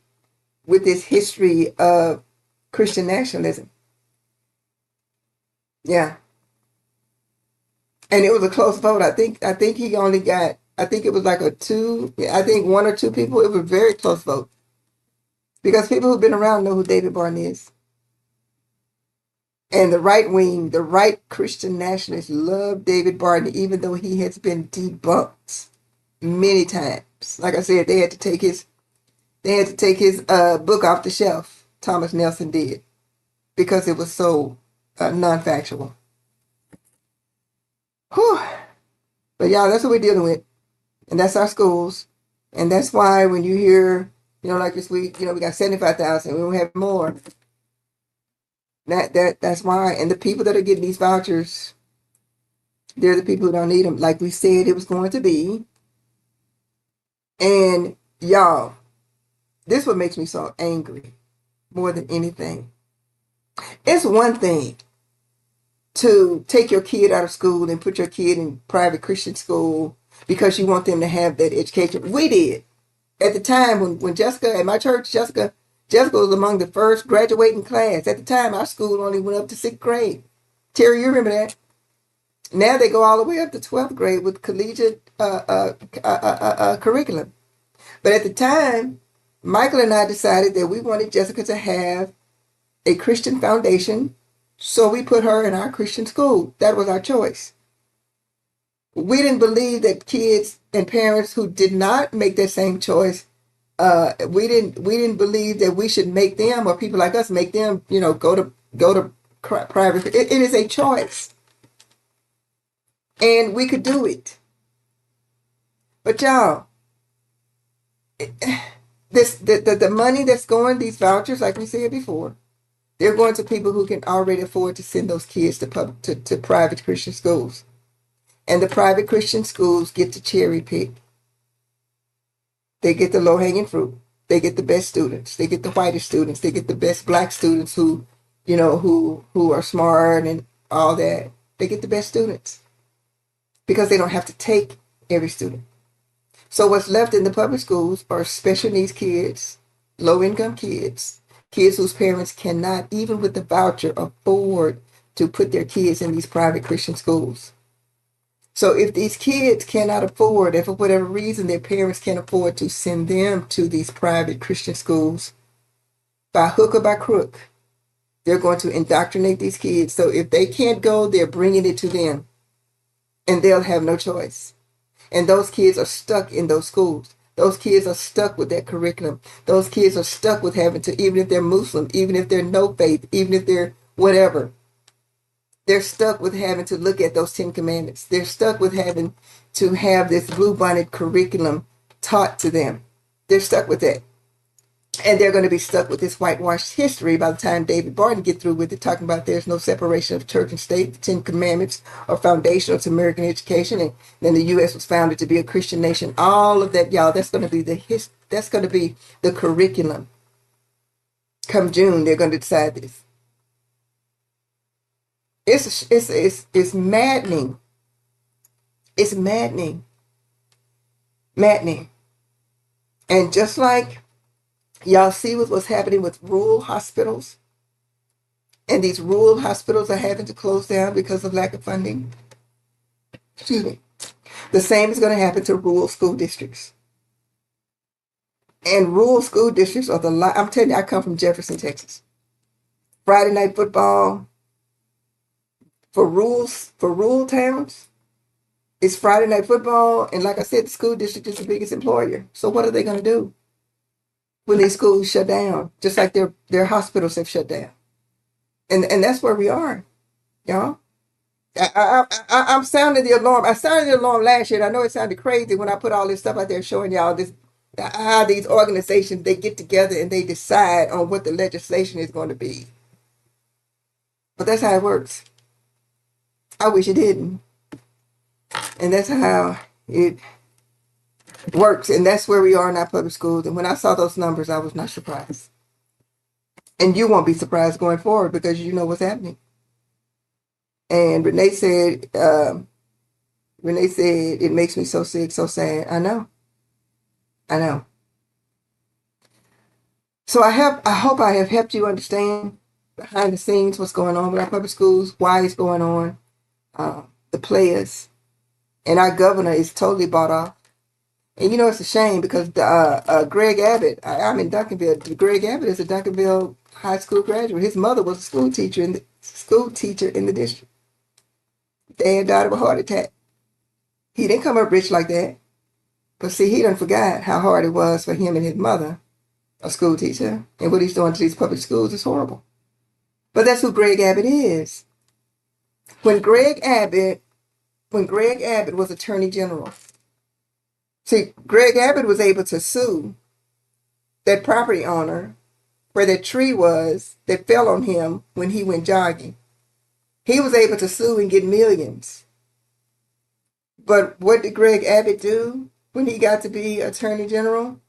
with this history of Christian nationalism. Yeah. And it was a close vote. I think he only got, I think it was like I think one or two people. It was a very close vote. Because people who've been around know who David Barton is. And the right Christian nationalists love David Barton, even though he has been debunked many times. Like I said, they had to take his book off the shelf. Thomas Nelson did, because it was so non-factual. Whew. But y'all, that's what we're dealing with, and that's our schools, and that's why when you hear, like this week, we got 75,000, we don't have more. That's why. And the people that are getting these vouchers, they're the people who don't need them, like we said it was going to be. And y'all, this is what makes me so angry more than anything. It's one thing to take your kid out of school and put your kid in private Christian school because you want them to have that education. We did. At the time when Jessica, at my church, Jessica was among the first graduating class. At the time, our school only went up to 6th grade. Terry, you remember that? Now they go all the way up to 12th grade with collegiate curriculum. But at the time, Michael and I decided that we wanted Jessica to have a Christian foundation, so we put her in our Christian school. That was our choice. We didn't believe that kids and parents who did not make that same choice, we didn't believe that we should make them, or people like us make them, go to private. It is a choice, and we could do it. But y'all, the money that's going, these vouchers, like we said before, they're going to people who can already afford to send those kids to private Christian schools, and the private Christian schools get to cherry pick. They get the low-hanging fruit. They get the best students. They get the whitest students. They get the best black students who are smart and all that. They get the best students because they don't have to take every student. So what's left in the public schools are special needs kids, low-income kids, kids whose parents cannot, even with the voucher, afford to put their kids in these private Christian schools. So if these kids cannot afford, and for whatever reason their parents can't afford to send them to these private Christian schools, by hook or by crook, they're going to indoctrinate these kids. So if they can't go, they're bringing it to them, and they'll have no choice. And those kids are stuck in those schools. Those kids are stuck with that curriculum. Those kids are stuck with having to, even if they're Muslim, even if they're no faith, even if they're whatever, they're stuck with having to look at those 10 commandments. They're stuck with having to have this bluebonnet curriculum taught to them. They're stuck with that. And they're going to be stuck with this whitewashed history by the time David Barton gets through with it, talking about there's no separation of church and state. The 10 commandments are foundational to American education. And then the U.S. was founded to be a Christian nation. All of that, y'all, that's going to be that's going to be the curriculum. Come June, they're going to decide this. It's maddening. It's maddening. Maddening. And just like y'all see with what's happening with rural hospitals, and these rural hospitals are having to close down because of lack of funding. Excuse me. The same is going to happen to rural school districts. And rural school districts are I'm telling you, I come from Jefferson, Texas. Friday night football for rural towns, it's Friday night football. And like I said, the school district is the biggest employer. So what are they going to do when their schools shut down, just like their hospitals have shut down? And that's where we are, y'all. I'm sounding the alarm. I sounded the alarm last year. And I know it sounded crazy when I put all this stuff out there showing y'all this, how these organizations, they get together and they decide on what the legislation is going to be. But that's how it works. I wish it didn't. And that's how it works. And that's where we are in our public schools. And when I saw those numbers, I was not surprised. And you won't be surprised going forward because you know what's happening. And Renee said, it makes me so sick, so sad. I know. So I hope I have helped you understand behind the scenes what's going on with our public schools, why it's going on, the players, and our governor is totally bought off. And you know, it's a shame because Greg Abbott, I'm in Duncanville. Greg Abbott is a Duncanville high school graduate. His mother was a school teacher in the district. Dad died of a heart attack. He didn't come up rich like that. But see, he done forgot how hard it was for him and his mother, a school teacher, and what he's doing to these public schools is horrible. But that's who Greg Abbott is. When Greg Abbott was Attorney General, see, Greg Abbott was able to sue that property owner where that tree was that fell on him when he went jogging. He was able to sue and get millions. But what did Greg Abbott do when he got to be Attorney General?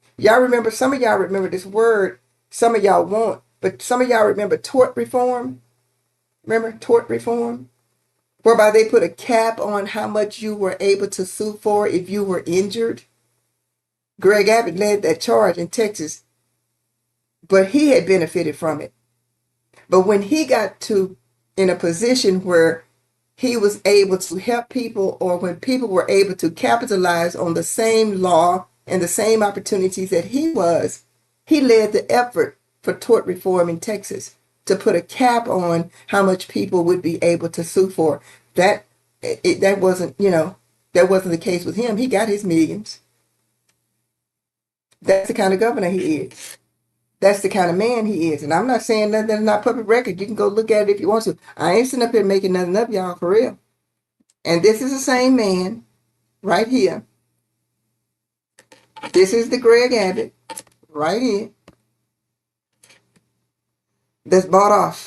Some of y'all remember this word, some of y'all won't, but some of y'all remember tort reform. Remember tort reform? Whereby they put a cap on how much you were able to sue for if you were injured. Greg Abbott led that charge in Texas, but he had benefited from it. But when he got in a position where he was able to help people, or when people were able to capitalize on the same law and the same opportunities that he was, he led the effort for tort reform in Texas to put a cap on how much people would be able to sue for. That wasn't the case with him. He got his millions. That's the kind of governor he is. That's the kind of man he is. And I'm not saying nothing that's not public record. You can go look at it if you want to. I ain't sitting up here making nothing up, y'all, for real. And this is the same man right here. This is the Greg Abbott right here that's bought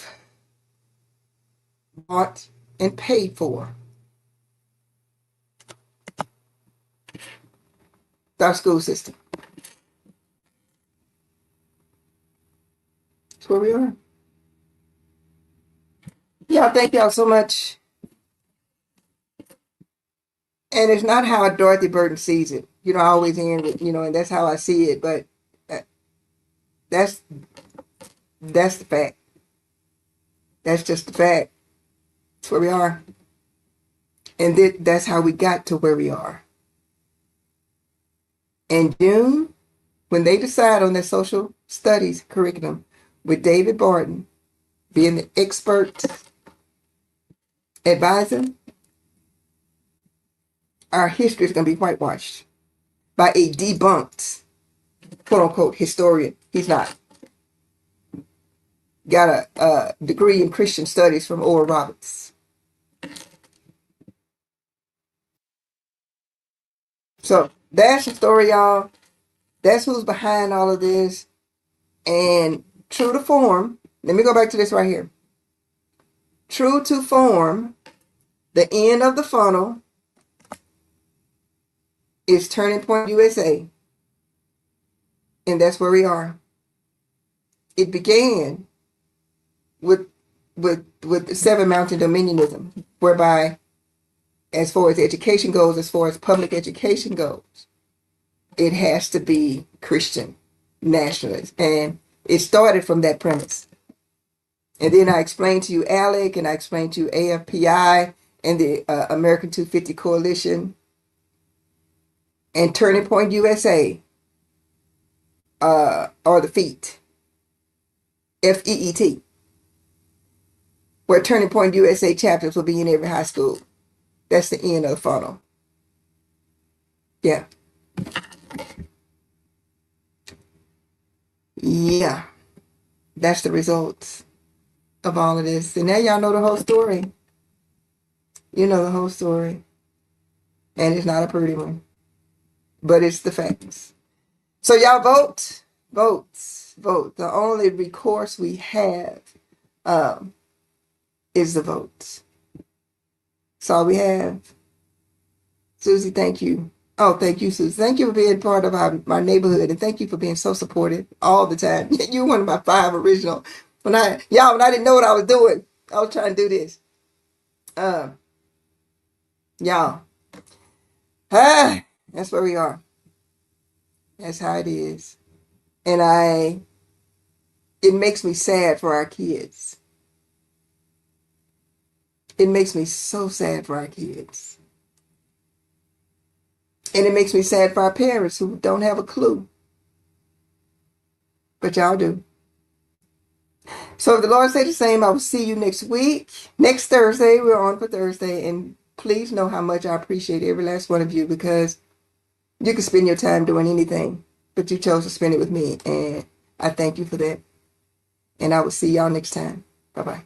and paid for our school system. That's where we are. Yeah, thank y'all so much. And it's not how Dorothy Burton sees it. I always end with, and that's how I see it. But that's the fact. That's just the fact. That's where we are. And that's how we got to where we are. In June, when they decide on their social studies curriculum, with David Barton being the expert advisor, our history is going to be whitewashed by a debunked, quote unquote, historian. He's not. Got a degree in Christian studies from Oral Roberts. So that's the story, y'all. That's who's behind all of this. And true to form, let me go back to this right here. True to form, the end of the funnel is Turning Point USA. And that's where we are. It began with the Seven Mountain Dominionism, whereby, as far as education goes, as far as public education goes, it has to be Christian nationalist. And it started from that premise. And then I explained to you ALEC, and I explained to you AFPI and the American 250 Coalition and Turning Point USA, or the FEET, FEET, where Turning Point USA chapters will be in every high school. That's the end of the funnel. Yeah. Yeah. That's the results of all of this. And now y'all know the whole story. You know the whole story. And it's not a pretty one, but it's the facts. So y'all vote. The only recourse we have is the votes. That's all we have. Susie, thank you. Oh, thank you, Susie. Thank you for being part of my neighborhood, and thank you for being so supportive all the time. You're one of my 5 original. When I didn't know what I was doing, I was trying to do this. Y'all. That's where we are. That's how it is. And it makes me sad for our kids. It makes me so sad for our kids. And it makes me sad for our parents who don't have a clue. But y'all do. So if the Lord say the same, I will see you next week. Next Thursday, we're on for Thursday. And please know how much I appreciate every last one of you, because you can spend your time doing anything, but you chose to spend it with me. And I thank you for that. And I will see y'all next time. Bye-bye.